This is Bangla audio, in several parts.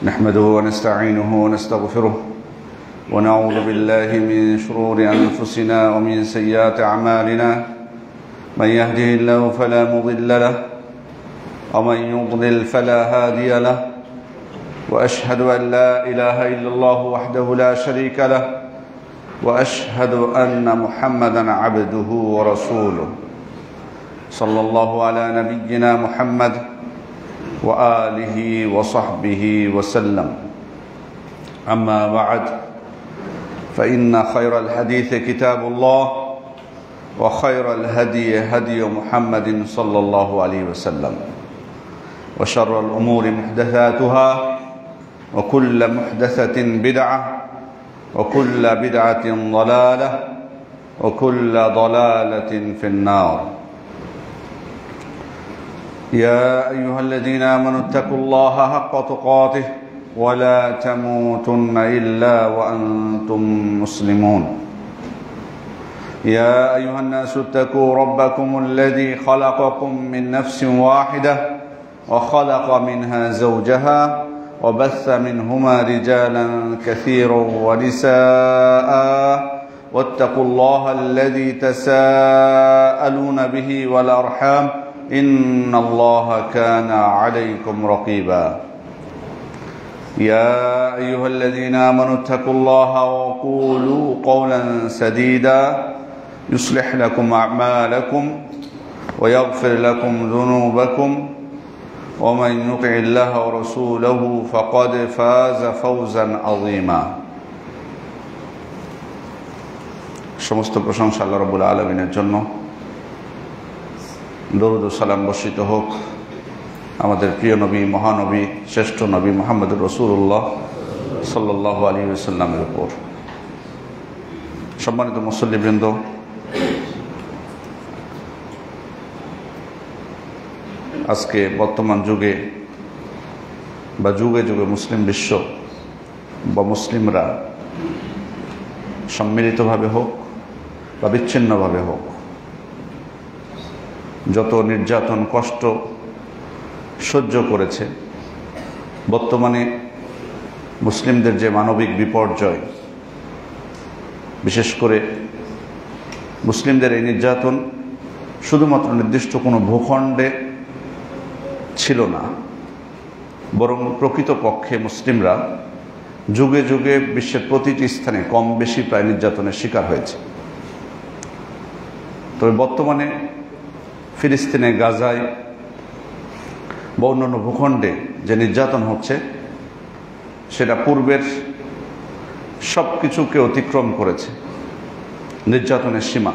نحمده ونستعينه ونستغفره ونعوذ بالله من شرور أنفسنا ومن سيئات أعمالنا من يهده الله فلا مضل له ومن يضلل فلا هادي له وأشهد أن لا إله إلا الله وحده لا شريك له وأشهد أن محمدا عبده ورسوله صلى الله على نبينا محمد وآله وصحبه وسلم أما بعد فإن خير الحديث كتاب الله وخير الهدي هدي محمد صلى الله عليه وسلم وشر الأمور محدثاتها وكل محدثة بدعة وكل بدعة ضلالة وكل ضلالة في النار يا أيها الذين آمنوا اتقوا الله حق تقاته ولا تموتن إلا وأنتم مسلمون يا أيها الناس اتقوا ربكم الذي خلقكم من نفس واحدة وخلق منها زوجها وبث منهما رجالا كثيرا ونساء واتقوا الله الذي تساءلون به والأرحام إن الله كان عليكم رقيبا يا أيها الذين آمنوا اتقوا الله وقولوا قولا سديدا يصلح لكم أعمالكم ويغفر لكم ذنوبكم ومن يطع الله ورسوله فقد فاز فوزا عظيما সমস্ত প্রশংসা আল্লাহ রাব্বুল আলামিনের জন্য। দরুদ ও সালাম বর্ষিত হোক আমাদের প্রিয় নবী, মহানবী, শ্রেষ্ঠ নবী মুহাম্মদুর রাসূলুল্লাহ সাল্লাল্লাহু আলাইহি ওয়াসাল্লামের উপর। সম্মানিত মুসল্লিবৃন্দ, আজকে বর্তমান যুগে বা যুগে যুগে মুসলিম বিশ্ব বা মুসলিমরা সম্মিলিতভাবে হোক বা বিচ্ছিন্নভাবে হোক যত নির্যাতন কষ্ট সহ্য করেছে, বর্তমানে মুসলিমদের যে মানবিক বিপর্যয়, বিশেষ করে মুসলিমদের এই নির্যাতন শুধুমাত্র নির্দিষ্ট কোনো ভূখণ্ডে ছিল না, বরং প্রকৃতপক্ষে মুসলিমরা যুগে যুগে বিশ্বের প্রতিটি স্থানে কম বেশি প্রায় নির্যাতনের শিকার হয়েছে। তবে বর্তমানে ফিলিস্তিনে, গাজায় বা অন্যান্য ভূখণ্ডে যে নির্যাতন হচ্ছে সেটা পূর্বের সব কিছুকে অতিক্রম করেছে, নির্যাতনের সীমা।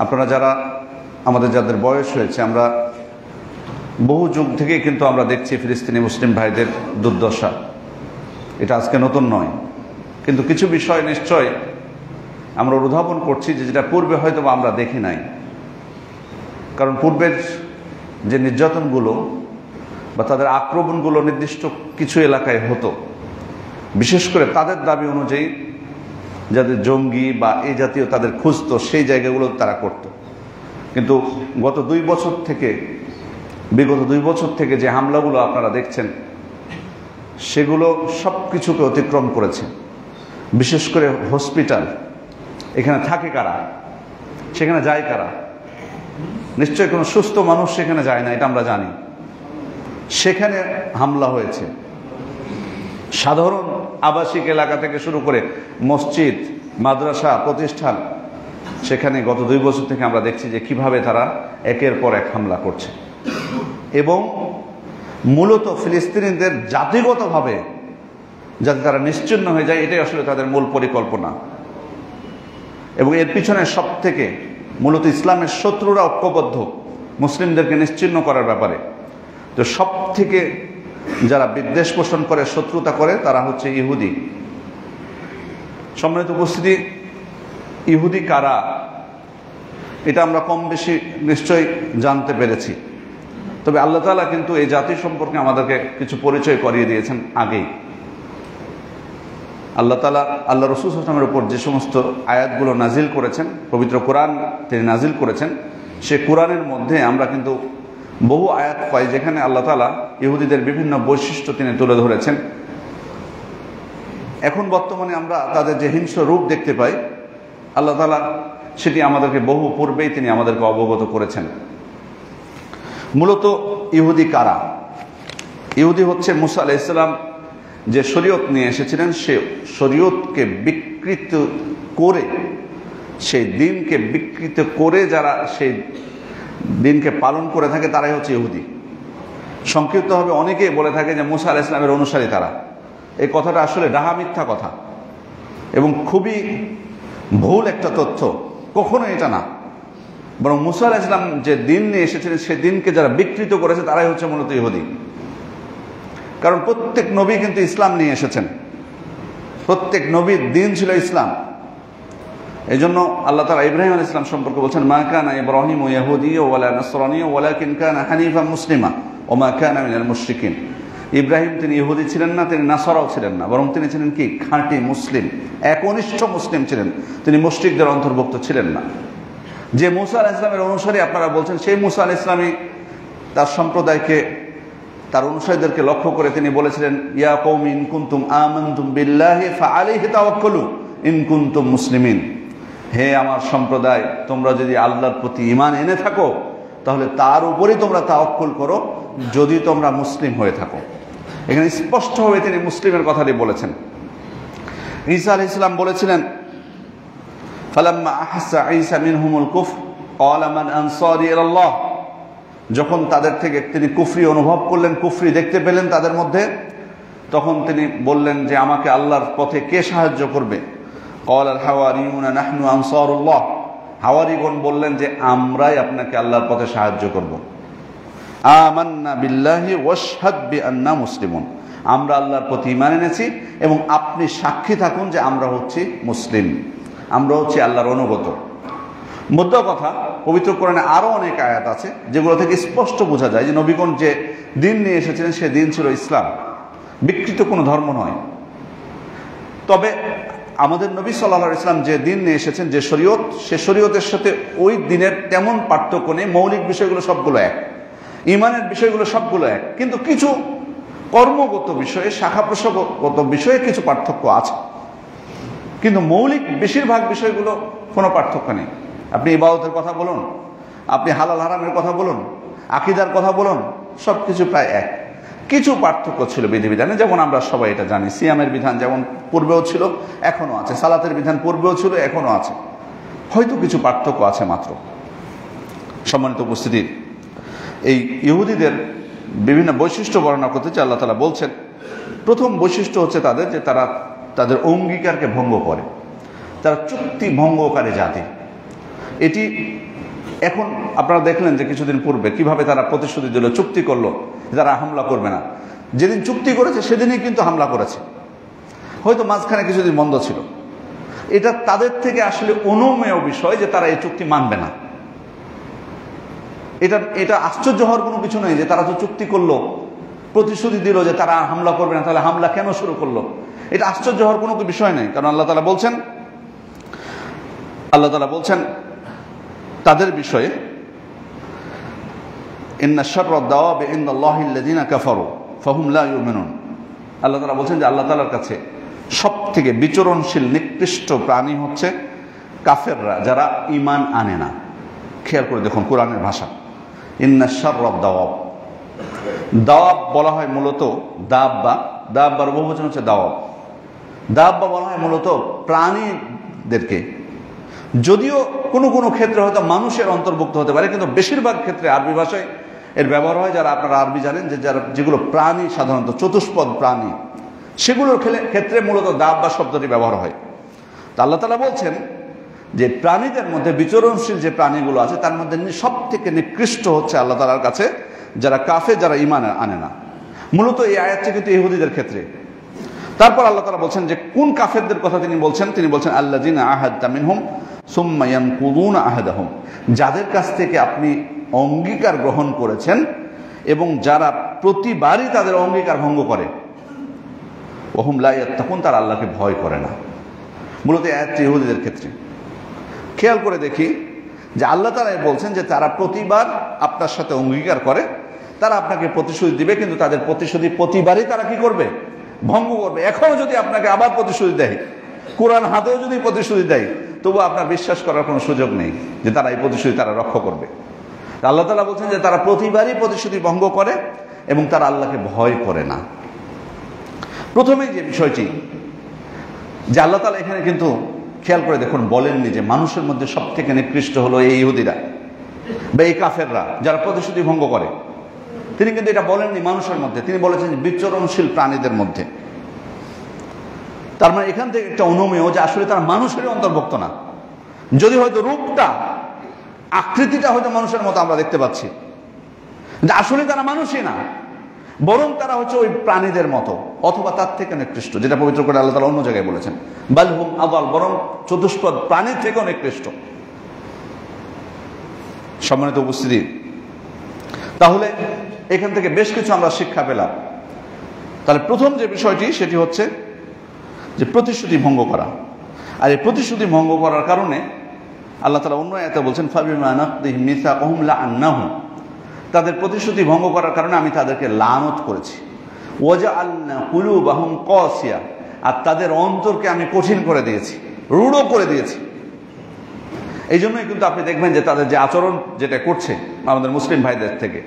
আপনারা যারা যাদের বয়স হয়েছে, আমরা বহু যুগ থেকেই কিন্তু আমরা দেখছি ফিলিস্তিনি মুসলিম ভাইদের দুর্দশা। এটা আজকে নতুন নয়, কিন্তু কিছু বিষয় নিশ্চয় আমরা অনুধাবন করছি যেটা পূর্বে হয়তো আমরা দেখি নাই। কারণ পূর্বের যে নির্যাতনগুলো বা তাদের আক্রমণগুলো নির্দিষ্ট কিছু এলাকায় হতো, বিশেষ করে তাদের দাবি অনুযায়ী যাদের জঙ্গি বা এই জাতীয় তাদের খুঁজতো সেই জায়গাগুলো তারা করত। কিন্তু বিগত 2 বছর থেকে যে হামলাগুলো আপনারা দেখছেন সেগুলো সব কিছুকে অতিক্রম করেছে। বিশেষ করে হসপিটাল, এখানে থাকে কারা, সেখানে যায় কারা? নিশ্চয়ই কোনো সুস্থ মানুষ সেখানে যায় না, এটা আমরা জানি। সেখানে হামলা হয়েছে। সাধারণ আবাসিক এলাকা থেকে শুরু করে মসজিদ, মাদ্রাসা, প্রতিষ্ঠান, সেখানে গত 2 বছর থেকে আমরা দেখছি যে কিভাবে তারা একের পর এক হামলা করছে এবং মূলত ফিলিস্তিনিদের জাতিগতভাবে যাতে তারা নিশ্চিহ্ন হয়ে যায়, এটাই আসলে তাদের মূল পরিকল্পনা। এবং এর পিছনে সব থেকে মূলত ইসলামের শত্রুরা ঐক্যবদ্ধ মুসলিমদেরকে নিশ্চিহ্ন করার ব্যাপারে। তো সব থেকে যারা বিদ্বেষ পোষণ করে, শত্রুতা করে, তারা হচ্ছে ইহুদি। সম্মানিত উপস্থিতি, ইহুদি কারা এটা আমরা কম বেশি নিশ্চয়ই জানতে পেরেছি। তবে আল্লাহ তাআলা কিন্তু এই জাতি সম্পর্কে আমাদেরকে কিছু পরিচয় করিয়ে দিয়েছেন আগেই। আল্লাহ তাআলা আল্লাহ রাসূল সাল্লাল্লাহু আলাইহি ওয়াসাল্লামের উপর যে সমস্ত আয়াতগুলো নাজিল করেছেন, পবিত্র কোরআন তিনি নাজিল করেছেন, সে কোরআনের মধ্যে আমরা কিন্তু বহু আয়াত পাই যেখানে আল্লাহ তাআলা ইহুদিদের বিভিন্ন বৈশিষ্ট্য তিনি তুলে ধরেছেন। এখন বর্তমানে আমরা তাদের যে হিংস্র রূপ দেখতে পাই, আল্লাহ তাআলা সেটি আমাদেরকে বহু পূর্বেই তিনি আমাদেরকে অবগত করেছেন। মূলত ইহুদি কারা? ইহুদি হচ্ছে মুসা আলাইহিস সালাম যে শরীয়ত নিয়ে এসেছিলেন, সে শরীয়তকে বিকৃত করে, সেই দিনকে বিকৃত করে যারা সেই দিনকে পালন করে থাকে তারাই হচ্ছে ইহুদি। সংক্ষিপ্তভাবে অনেকেই বলে থাকে যে মুসা আলাইহিস সালামের অনুসারী তারা। এই কথাটা আসলে ডাহা মিথ্যা কথা এবং খুবই ভুল একটা তথ্য। কখনো এটা না, বরং মুসা আলাইহিস সালাম যে দিন নিয়ে এসেছিলেন সেই দিনকে যারা বিকৃত করেছে তারাই হচ্ছে মূলত ইহুদি। কারণ প্রত্যেক নবী কিন্তু ইসলাম নিয়ে এসেছেন, প্রত্যেক নবীর দিন ছিল ইসলাম। এই জন্য আল্লাহ তাআলা ইব্রাহিম আলাইহিস সালাম সম্পর্কে বলছেন, মা কানা ইব্রাহিমু ইয়াহুদিয়্যা ওয়ালা নাসরানিয়্যা ওয়ালাকিন কানা হানিফান মুসলিমা ওয়া মা কানা মিনাল মুশরিকিন। ইব্রাহিম তিনি ইহুদি ছিলেন না, তিনি নাসারাও ছিলেন না, বরং তিনি ছিলেন কি খাঁটি মুসলিম, একনিষ্ঠ মুসলিম ছিলেন। তিনি মুশরিকদের অন্তর্ভুক্ত ছিলেন না। যে মুসা আলাইহিস সালামের অনুসারী আপনারা বলছেন, সেই মুসা আলাইহিস সালামই তার সম্প্রদায়কে, তার অনুসারীদেরকে লক্ষ্য করে তিনি বলেছিলেন, ইয়া কওমি ইন কুনতুম আমানতুম বিল্লাহি ফাআলাইহি তাওয়াক্কালু ইন কুনতুম মুসলিমিন। হে আমার সম্প্রদায়, তোমরা যদি আল্লাহর প্রতি ঈমান এনে থাকো তাহলে তার উপরেই তোমরা তাওয়াক্কুল করো, যদি তোমরা মুসলিম হয়ে থাকো। এখানে স্পষ্টভাবে তিনি মুসলিমের কথাটি বলেছেন। ঈসা আলাইহিস সালাম বলেছিলেন, ফালাম্মা আহসা ঈসা মিনহুমুল কুফর ক্বালা মান আনসারি ইলাল্লাহ। যখন তাদের থেকে তিনি কুফরি অনুভব করলেন, কুফরি দেখতে পেলেন তাদের মধ্যে, তখন তিনি বললেন যে আমাকে আল্লাহর পথে কে সাহায্য করবে? ক্বালাল হাওয়ারিয়ুনা নাহনু আনসারুল্লাহ। হাওয়ারিগণ বললেন যে আমরাই আপনাকে আল্লাহর পথে সাহায্য করব। আমান্না বিল্লাহি ওয়াশহাদ বিআন্না মুসলিমুন। আমরা আল্লাহর প্রতি ঈমান এনেছি এবং আপনি সাক্ষী থাকুন যে আমরা হচ্ছি মুসলিম, আমরা হচ্ছি আল্লাহর অনুগত। মুদ্রা কথা, পবিত্র কোরআনে আরো অনেক আয়াত আছে যেগুলো থেকে স্পষ্ট বোঝা যায় যে নবীগণ যে দিন নিয়ে এসেছিলেন সে দিন ছিল ইসলাম, বিকৃত কোনো ধর্ম নয়। তবে আমাদের নবী সাল্লাল্লাহু আলাইহি ওয়াসাল্লাম যে দিন নিয়ে এসেছেন, যে শরীয়ত, সে শরীয়তের সাথে ওই দিনের তেমন পার্থক্য নেই। মৌলিক বিষয়গুলো সবগুলো এক, ইমানের বিষয়গুলো সবগুলো এক, কিন্তু কিছু কর্মগত বিষয়ে, শাখা প্রশাখাগত বিষয়ে কিছু পার্থক্য আছে, কিন্তু মৌলিক বেশিরভাগ বিষয়গুলো কোনো পার্থক্য নেই। আপনি ইবাদতের কথা বলুন, আপনি হালাল হারামের কথা বলুন, আকীদার কথা বলুন, সব কিছু প্রায় এক। কিছু পার্থক্য ছিল বিধিবিধানে, যেমন আমরা সবাই এটা জানি। সিয়ামের বিধান যেমন পূর্বেও ছিল এখনো আছে, সালাতের বিধান পূর্বেও ছিল এখনো আছে, হয়তো কিছু পার্থক্য আছে মাত্র। সম্মানিত উপস্থিতি, এই ইহুদিদের বিভিন্ন বৈশিষ্ট্য বর্ণনা করতে চাই। আল্লাহ তাআলা বলছেন, প্রথম বৈশিষ্ট্য হচ্ছে তাদের যে তারা তাদের অঙ্গীকারকে ভঙ্গ করে, তারা চুক্তি ভঙ্গকারী জাতি। এটি এখন আপনারা দেখলেন যে কিছুদিন পূর্বে কিভাবে তারা প্রতিশ্রুতি দিল, চুক্তি করলো যারা হামলা করবে না। যেদিন চুক্তি করেছে সেদিনই কিন্তু হামলা করেছে, হয়তো মাঝখানে কিছুদিন বন্ধ ছিল। এটা তাদের থেকে আসলে অনুমেয় বিষয় যে তারা এই চুক্তি মানবে না। এটা আশ্চর্য হওয়ার কোনো কিছু নেই যে তারা তো চুক্তি করলো, প্রতিশ্রুতি দিল যে তারা হামলা করবে না, তাহলে হামলা কেন শুরু করলো? এটা আশ্চর্য হওয়ার কোনো বিষয় নেই। কারণ আল্লাহ তাআলা বলছেন তাদের বিষয়ে, ইন্না শাররাদ দাওয়াবি ইনদাল্লাহি আল্লাযীনা কাফারু ফাহুম লা ইউমিনুন। আল্লাহ তাআলা বলছেন যে আল্লাহ তাআলার কাছে সবথেকে বিচরণশীল নিকৃষ্ট প্রাণী হচ্ছে কাফেররা, যারা ঈমান আনে না। খেয়াল করে দেখুন কোরআনের ভাষা, ইন্না শাররাদ দাওয়াব। দাওয়াব বলা হয় মূলত দাব্বা, দাব্বার বহুবচন হচ্ছে দাওয়াব। দাব্বা বলা হয় মূলত প্রাণীদেরকে, যদিও কোনো কোনো ক্ষেত্রে হয়তো মানুষের অন্তর্ভুক্ত হতে পারে, কিন্তু বেশিরভাগ ক্ষেত্রে আরবি ভাষায় এর ব্যবহার হয়, যারা আপনারা আরবি জানেন, যে যেগুলো প্রাণী, সাধারণত চতুষ্পদ প্রাণী, সেগুলোর ক্ষেত্রে মূলত দাব্বা শব্দটি ব্যবহার হয়। তা আল্লাহ তাআলা বলছেন যে প্রাণীদের মধ্যে বিচরণশীল যে প্রাণীগুলো আছে তার মধ্যে সব থেকে নিকৃষ্ট হচ্ছে আল্লাহ তাআলার কাছে যারা কাফের, যারা ঈমান আনে না। মূলত এই আয়াতটি কিন্তু ইহুদিদের ক্ষেত্রে। তারপর আল্লাহ তাআলা বলছেন যে কোন কাফেরদের কথা তিনি বলছেন আল্লাযীনা আহাদতা মিনহুম সুম্মা ইয়ানকুযুনা আহাদাহুম। যাদের কাছ থেকে আপনি অঙ্গীকার গ্রহণ করেছেন এবং যারা প্রতিবারই তাদের অঙ্গীকার ভঙ্গ করে, ওহুম লা ইয়াত্তাকুন, তারা আল্লাহকে ভয় করে না। মূলত এই আয়াতটি ইহুদিদের ক্ষেত্রে। খেয়াল করে দেখি যে আল্লাহ তাআলা বলছেন যে তারা প্রতিবার আপনার সাথে অঙ্গীকার করে, তারা আপনাকে প্রতিশ্রুতি দিবে, কিন্তু তাদের প্রতিশ্রুতি প্রতিবারই তারা কি করবে? ভঙ্গ করবে। এখনো যদি আপনাকে আবার প্রতিশ্রুতি দেয়, কোরআন হাতেও যদি প্রতিশ্রুতি দেয়, তবু আপনার বিশ্বাস করার কোনো সুযোগ নেই যে তারা এই প্রতিশ্রুতি তারা রক্ষা করবে। আল্লাহ তাআলা বলছেন যে তারা প্রতিবারই প্রতিশ্রুতি ভঙ্গ করে এবং তারা আল্লাহকে ভয় করে না। প্রথমেই যে বিষয়টি যে আল্লাহ তাআলা এখানে কিন্তু খেয়াল করে দেখুন বলেননি যে মানুষের মধ্যে সব থেকে নিকৃষ্ট হলো এই ইহুদিরা বা এই কাফেররা যারা প্রতিশ্রুতি ভঙ্গ করে। তিনি কিন্তু এটা বলেননি মানুষের মধ্যে, তিনি বলেছেন বিচরণশীল প্রাণীদের মধ্যে। তার মানে এখান থেকে একটা অনুমেয় যে আসলে তারা মানুষেরই অন্তর্ভুক্ত না, যদি হয়তো রূপটা আকৃতিটা হয়তো মানুষের মতো আমরা দেখতে পাচ্ছি, যে আসলে তারা মানুষই না, বরং তারা হচ্ছে ওই প্রাণীদের মতো অথবা তার থেকে নিকৃষ্ট, যেটা পবিত্র করে আল্লাহ তাআলা অন্য জায়গায় বলেছেন বাল হুম আদাল, বরং চতুষ্পদ প্রাণীর থেকেও নিকৃষ্ট। সম্মানিত উপস্থিতি, তাহলে এখান থেকে বেশ কিছু আমরা শিক্ষা পেলাম। তাহলে প্রথম যে বিষয়টি সেটি হচ্ছে যে প্রতিশ্রুতি ভঙ্গ করা। আর এই প্রতিশ্রুতি ভঙ্গ করার কারণে আল্লাহ তাআলা অন্য আয়াতে বলছেন ফাবিমা নাকদিহিম মিসাকাহুম লাআন্নাহুম, তাদের প্রতিশ্রুতি ভঙ্গ করার কারণে আমি তাদেরকে লানত করেছি। ওয়াজআলনা কুলুবাহুম কাসিয়া, আর তাদের অন্তরকে আমি কঠিন করে দিয়েছি, রূঢ় করে দিয়েছি। এই জন্যই কিন্তু আপনি দেখবেন যে তাদের যে আচরণ যেটা করছে আমাদের মুসলিম ভাইদের থেকে,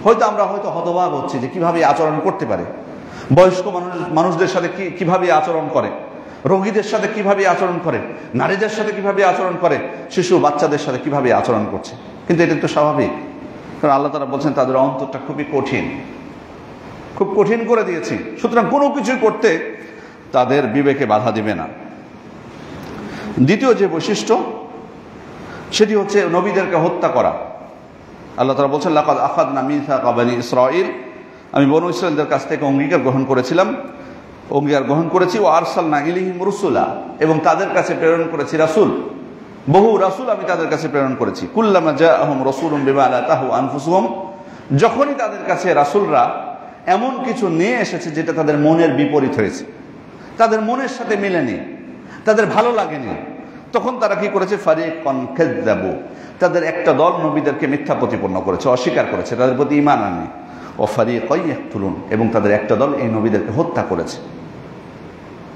হয়তো আমরা হয়তো হতবাক হচ্ছি যে কিভাবে আচরণ করতে পারে, বয়স্ক মানুষদের সাথে কিভাবে আচরণ করে, রোগীদের সাথে কিভাবে আচরণ করে, নারীদের সাথে কিভাবে আচরণ করে, শিশু বাচ্চাদের সাথে কিভাবে আচরণ করছে। কিন্তু এটা তো স্বাভাবিক, কারণ আল্লাহ তাআলা বলছেন তাদের অন্তরটা খুবই কঠিন, খুব কঠিন করে দিয়েছি। সুতরাং কোনো কিছু করতে তাদের বিবেকে বাধা দিবে না। দ্বিতীয় যে বৈশিষ্ট্য সেটি হচ্ছে নবীদেরকে হত্যা করা। আল্লাহ তাআলা বলছেন লাকাদ আখাযনা মিসাকা বনী ইসরাঈল, আমি বনু ইসরাঈলদের কাছ থেকে অঙ্গীকার গ্রহণ করেছি। ও আরসালনা ইলাইহিম রুসুলা, এবং তাদের কাছে প্রেরণ করেছি রাসূল, বহু রাসূল আমি তাদের কাছে প্রেরণ করেছি। কুল্লামা জাআহুম রাসূলুম বিমা লা তাহু আনফুসুহুম, যখনই তাদের কাছে রাসূলরা এমন কিছু নিয়ে এসেছে যেটা তাদের মনের বিপরীত হয়েছে, তাদের মনের সাথে মেলেনি, তাদের ভালো লাগেনি, তখন তারা কি করেছে? ফারিকান কাযযাবু, তাদের একটা দল নবীদেরকে মিথ্যা প্রতিপন্ন করেছে, অস্বীকার করেছে, তাদের প্রতি ঈমান আনেনি। ও ফারিকান ইয়াকতুলুন, এবং তাদের একটা দল এই নবীদেরকে হত্যা করেছে।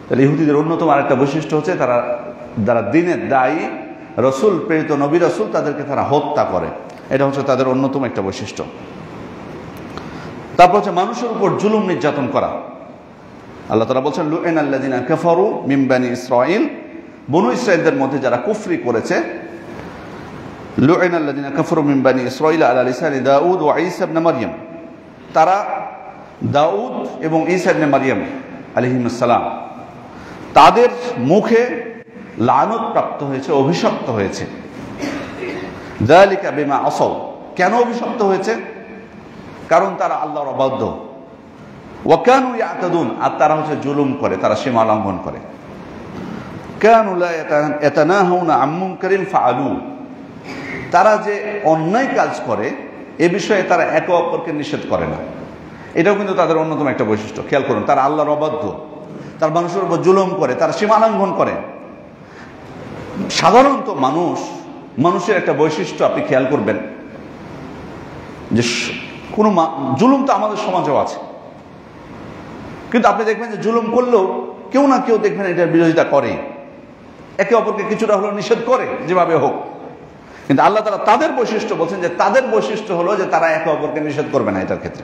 তাহলে ইহুদিদের অন্যতম আরেকটা বৈশিষ্ট্য হচ্ছে যারা দ্বীনের দায়ী, রসুল প্রেরিত নবী রসুল, তাদেরকে তারা হত্যা করে। এটা হচ্ছে তাদের অন্যতম একটা বৈশিষ্ট্য। তারপর হচ্ছে মানুষের উপর জুলুম নির্যাতন করা। আল্লাহ তাআলা বলছেন লুইনাল্লাযিনা কাফারু মিন বানি ইসরাঈল, বনু ইসরাঈলদের মধ্যে যারা কুফরি করেছে, লুইনাল্লাযিনা কাফারু মিন বানি ইসরাঈল আলা লিসানি দাউদ ওয়া ঈসা ইবনে মারইয়াম, তারা দাউদ এবং ঈসা ইবনে মারইয়াম আলাইহিস সালাম তাদের মুখে লানত প্রাপ্ত হয়েছে, অভিশপ্ত হয়েছে। যালিকা বিমা আসাউ, কেন অভিশপ্ত হয়েছে? কারণ তারা আল্লাহর অবাধ্য। ওয়া কানু ইয়াতাদুন, আর তারা হচ্ছে জুলুম করে, তারা সীমা লঙ্ঘন করে। কানু লা ইয়াতানাহাউনা আন মুনকারিন ফাআলু, তারা যে অন্যায় কাজ করে এ বিষয়ে তারা একে অপরকে নিষেধ করে না। এটাও কিন্তু তাদের অন্যতম একটা বৈশিষ্ট্য। খেয়াল করুন, তারা আল্লাহর অবাধ্য, তার মানুষের উপর জুলুম করে, তারা সীমা লঙ্ঘন করে। সাধারণত মানুষের একটা বৈশিষ্ট্য আপনি খেয়াল করবেন যে কোনো জুলুম তো আমাদের সমাজেও আছে, কিন্তু আপনি দেখবেন যে জুলুম করলেও কেউ না কেউ দেখবেন এটার বিরোধিতা করে, একে অপরকে কিছুটা হলেও নিষেধ করে যেভাবে হোক। কিন্তু আল্লাহ তাআলা তাদের বৈশিষ্ট্য বলছেন যে তাদের বৈশিষ্ট্য হলো যে তারা একে অপরকে নিষেধ করবে না। এটার ক্ষেত্রে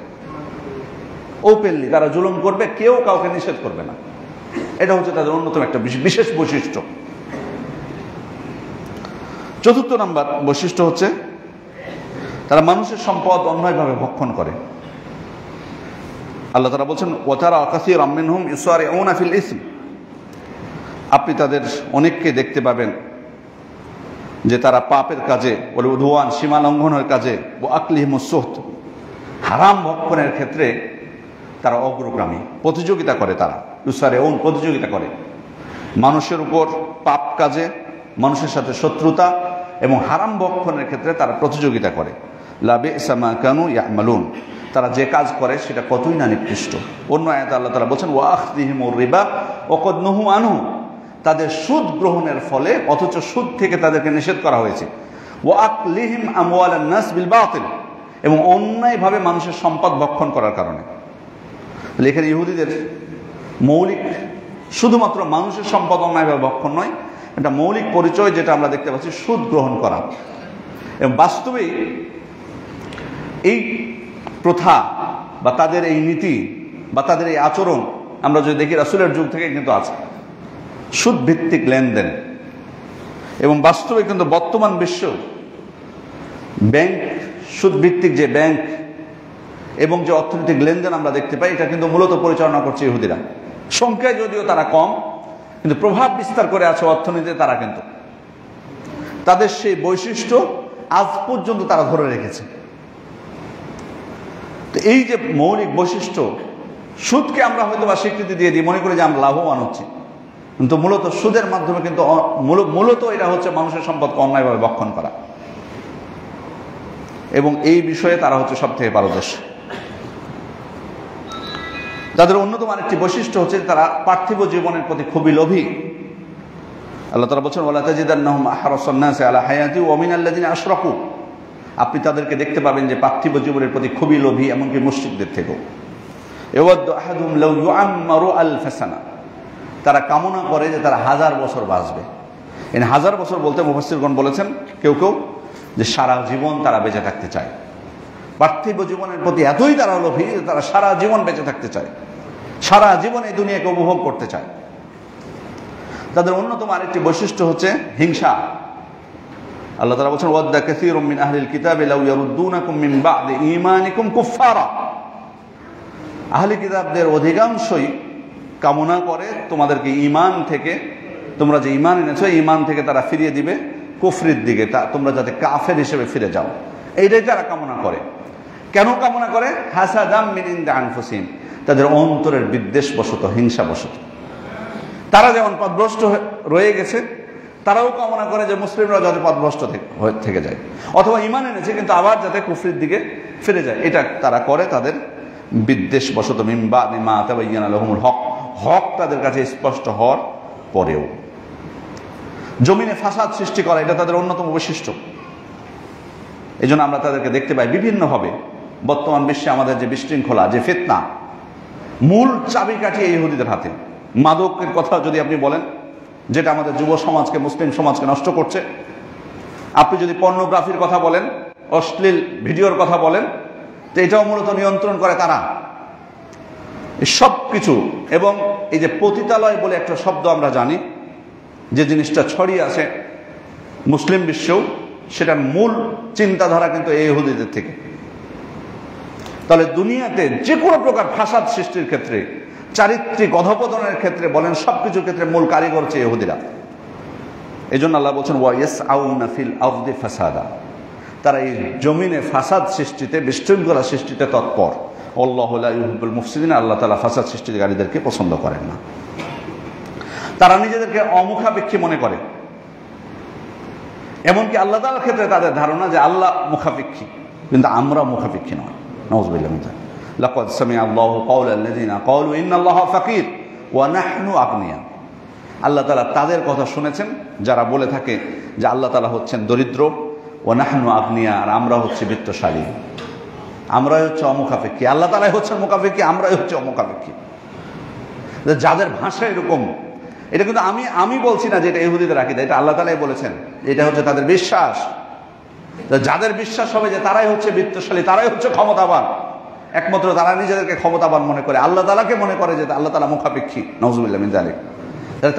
ওপেনলি তারা জুলুম করবে, কেউ কাউকে নিষেধ করবে না। এটা হচ্ছে তাদের অন্যতম একটা বিশেষ বৈশিষ্ট্য। চতুর্থ নাম্বার বৈশিষ্ট্য হচ্ছে তারা মানুষের সম্পদ অন্যায়ভাবে ভক্ষণ করে। আল্লাহ তাআলা বলছেন ওয়াতারা কাসীরাম মিনহুম ইউসারিউনা ফিল ইসম, আপনি তাদের অনেককে দেখতে পাবেন যে তারা পাপের কাজে, ওয়াল উদওয়ান, সীমা লঙ্ঘনের কাজে, ওয়া আকলিহিমুস সুহত, হারাম ভক্ষণের ক্ষেত্রে তারা অগ্রগামী, প্রতিযোগিতা করে। তারা ইউসারিউন, প্রতিযোগিতা করে মানুষের উপর পাপ কাজে, মানুষের সাথে শত্রুতা এবং হারাম ভক্ষণের ক্ষেত্রে তারা প্রতিযোগিতা করে। লা বি'সা মা কানু ইয়ামালুন, তারা যে কাজ করে সেটা কতই না নিকৃষ্ট। অন্য আয়াতে আল্লাহ তাআলা বলেন ওয়া আখযিহিমুর রিবা ওয়া ক্বাদ নুহু আনহু, তাদের সুদ গ্রহণের ফলে, অথচ সুদ থেকে তাদেরকে নিষেধ করা হয়েছে। ওয়া আকলিহিম আমওয়ালান নাস বিল বাতিল, এবং অন্যায়ভাবে মানুষের সম্পদ ভক্ষণ করার কারণে। এখানে ইহুদিদের মৌলিক শুধুমাত্র মানুষের সম্পদ অন্যায়ভাবে ভক্ষণ নয়, এটা মৌলিক পরিচয় যেটা আমরা দেখতে পাচ্ছি সুদ গ্রহণ করা। এবং বাস্তবে এই প্রথা বা তাদের এই নীতি বা তাদের এই আচরণ আমরা যদি দেখি রাসূলের যুগ থেকে কিন্তু আছে, সুদ ভিত্তিক লেনদেন। এবং বাস্তবে কিন্তু বর্তমান বিশ্ব ব্যাংক, সুদ ভিত্তিক যে ব্যাংক এবং যে অর্থনৈতিক লেনদেন আমরা দেখতে পাই, এটা কিন্তু মূলত পরিচালনা করছে ইহুদিরা। সংখ্যায় যদিও তারা কম, কিন্তু প্রভাব বিস্তার করে আছে অর্থনীতিতে। তারা কিন্তু তাদের সেই বৈশিষ্ট্য আজ পর্যন্ত তারা ধরে রেখেছে। তো এই যে মৌলিক বৈশিষ্ট্য, সুদকে আমরা হয়তো বা স্বীকৃতি দিয়ে দিই, মনে করি যে আমরা লাভবান হচ্ছি, কিন্তু মূলত সুদের মাধ্যমে কিন্তু মূলত এটা হচ্ছে মানুষের সম্পদকে অন্যায়ভাবে ভক্ষণ করা। এবং এই বিষয়ে তারা হচ্ছে সব থেকে পারদর্শী। তাদের অন্যতম আরেকটি বৈশিষ্ট্য হচ্ছে তারা পার্থিব জীবনের প্রতি খুবই লোভী। আল্লাহ তাআলা বলেছেন, ওয়ালা তাজিদান্নাহুম আহরাসান নাসি আলা হায়াতি ওয়া মিনাল্লাযিনা আশরাকু। আপনি তাদেরকে দেখতে পাবেন যে পার্থিব জীবনের প্রতি খুবই লোভী, এমনকি মুশরিকদের থেকেও। ইয়াওয়াদ্দু আহাদুহুম লাউ ইউআম্মারু আলফা সানা। তারা কামনা করে যে তারা 1000 বছর বাঁচবে। এই 1000 বছর বলতে মুফাসসিরগণ বলেছেন কেউ কেউ যে সারা জীবন তারা বেঁচে থাকতে চায়। পার্থিব জীবনের প্রতি এতই তারা লোভী যে তারা সারা জীবন বেঁচে থাকতে চায়, সারা জীবন এই দুনিয়াকে উপভোগ করতে চায়। তাদের অন্যতম আরেকটি বৈশিষ্ট্য হচ্ছে হিংসা। আল্লাহ তাআলা বলেছেন, ওয়াদ্দা কাসীরুম মিন আহলিল কিতাবি লাউ ইয়ারুদ্দুনাকুম মিন বা'দি ঈমানিকুম কুফফারা। আহলি কিতাবদের অধিকাংশই কামনা করে তোমাদেরকে ঈমান থেকে, তোমরা যে ঈমান এনেছো ঈমান থেকে তারা ফিরিয়ে দিবে কুফরির দিকে, তোমরা যাতে কাফের হিসেবে ফিরে যাও, এইটাই তারা কামনা করে। কেন কামনা করে? হাসাদাম মিন ইনদি আনফুসিহিম, তাদের অন্তরের বিদ্বেষ বশত, হিংসা বশত। তারা যেমন পথভ্রষ্ট রয়ে গেছে, তারাও কামনা করে যে মুসলিমরা যাতে পথভ্রষ্ট থেকে যায়, অথবা ঈমান এনেছে কিন্তু আবার যাতে কুফরির দিকে ফিরে যায়, এটা তারা করে তাদের বিদ্বেষ বশত। মিন বা'দি মা তাবায়্যানা লাহুমুল হক, হক তাদের কাছে স্পষ্ট হওয়ার পরেও। জমিনে ফাসাদ সৃষ্টি করা, এটা তাদের অন্যতম বৈশিষ্ট্য। এই জন্য আমরা তাদেরকে দেখতে পাই বিভিন্নভাবে। বর্তমান বিশ্বে আমাদের যে বিশৃঙ্খলা, যে ফিতনা, মূল চাবিকাঠি এই ইহুদিদের হাতে। মাদকের কথা যদি আপনি বলেন, যেটা আমাদের যুব সমাজকে, মুসলিম সমাজকে নষ্ট করছে। আপনি যদি পর্নোগ্রাফির কথা বলেন, অশ্লীল ভিডিওর কথা বলেন, তো এটাও মূলত নিয়ন্ত্রণ করে তারা। সব কিছু। এবং এই যে পতিতালয় বলে একটা শব্দ আমরা জানি, যে জিনিসটা ছড়িয়ে আছে মুসলিম বিশ্বেও, সেটার মূল চিন্তাধারা কিন্তু এই ইহুদিদের থেকে। তাহলে দুনিয়াতে যে কোনো প্রকার ফাসাদ সৃষ্টির ক্ষেত্রে, চারিত্রিক অধপতনের ক্ষেত্রে বলেন, সবকিছুর ক্ষেত্রে মূল কারিগর হচ্ছে ইহুদিরা। এই জন্য আল্লাহ বলছেন, ওয়া ইয়াসআউনা ফিল আরদি ফাসাদা, তারা এই জমিনে ফাসাদ সৃষ্টিতে, বিশৃঙ্খলা সৃষ্টিতে তৎপর। আল্লাহু লা ইউহিব্বুল মুফসিদিন, আল্লাহ তাআলা ফাসাদ সৃষ্টিকারীদেরকে পছন্দ করেন না। তারা নিজেদেরকে অমুখাপেক্ষী মনে করে, এমনকি আল্লাহ তাআলার ক্ষেত্রে তাদের ধারণা যে আল্লাহ মুখাপেক্ষী, কিন্তু আমরা মুখাপেক্ষী নয়। নাউযুবিল্লাহ মিন যালিক। লাকাদ সামিআ আল্লাহু কাওলাল্লাযিনা ক্বালু ইন্নাল্লাহা ফাকির ওয়া নাহনু আগনিয়া। আল্লাহ তাআলা তাদের কথা শুনেছেন যারা বলে থাকে যে আল্লাহ তাআলা হচ্ছেন দরিদ্র, ওয়া নাহনু আগনিয়া, আর আমরা হচ্ছে বিত্তশালী। আমরাই হচ্ছে অমুখাপেক্ষী, আল্লাহ তাআলাই হচ্ছেন মুখাপেক্ষী, আমরাই হচ্ছে অমুখাপেক্ষী। যাদের ভাষা এরকম, এটা কিন্তু আমি বলছি না যে এটা ইহুদিদের আকীদা, এটা আল্লাহ তাআলাই বলেছেন, এটা হচ্ছে তাদের বিশ্বাস। যাদের বিশ্বাস হবে যে তারাই হচ্ছে বিত্তশালী, তারাই হচ্ছে ক্ষমতাবান, একমাত্র তারা নিজেদেরকে ক্ষমতাবান মনে করে, আল্লাহ তাআলাকে মনে করে যে আল্লাহ তাআলা মুখাপেক্ষী। নাউযুবিল্লাহ মিন যালিক।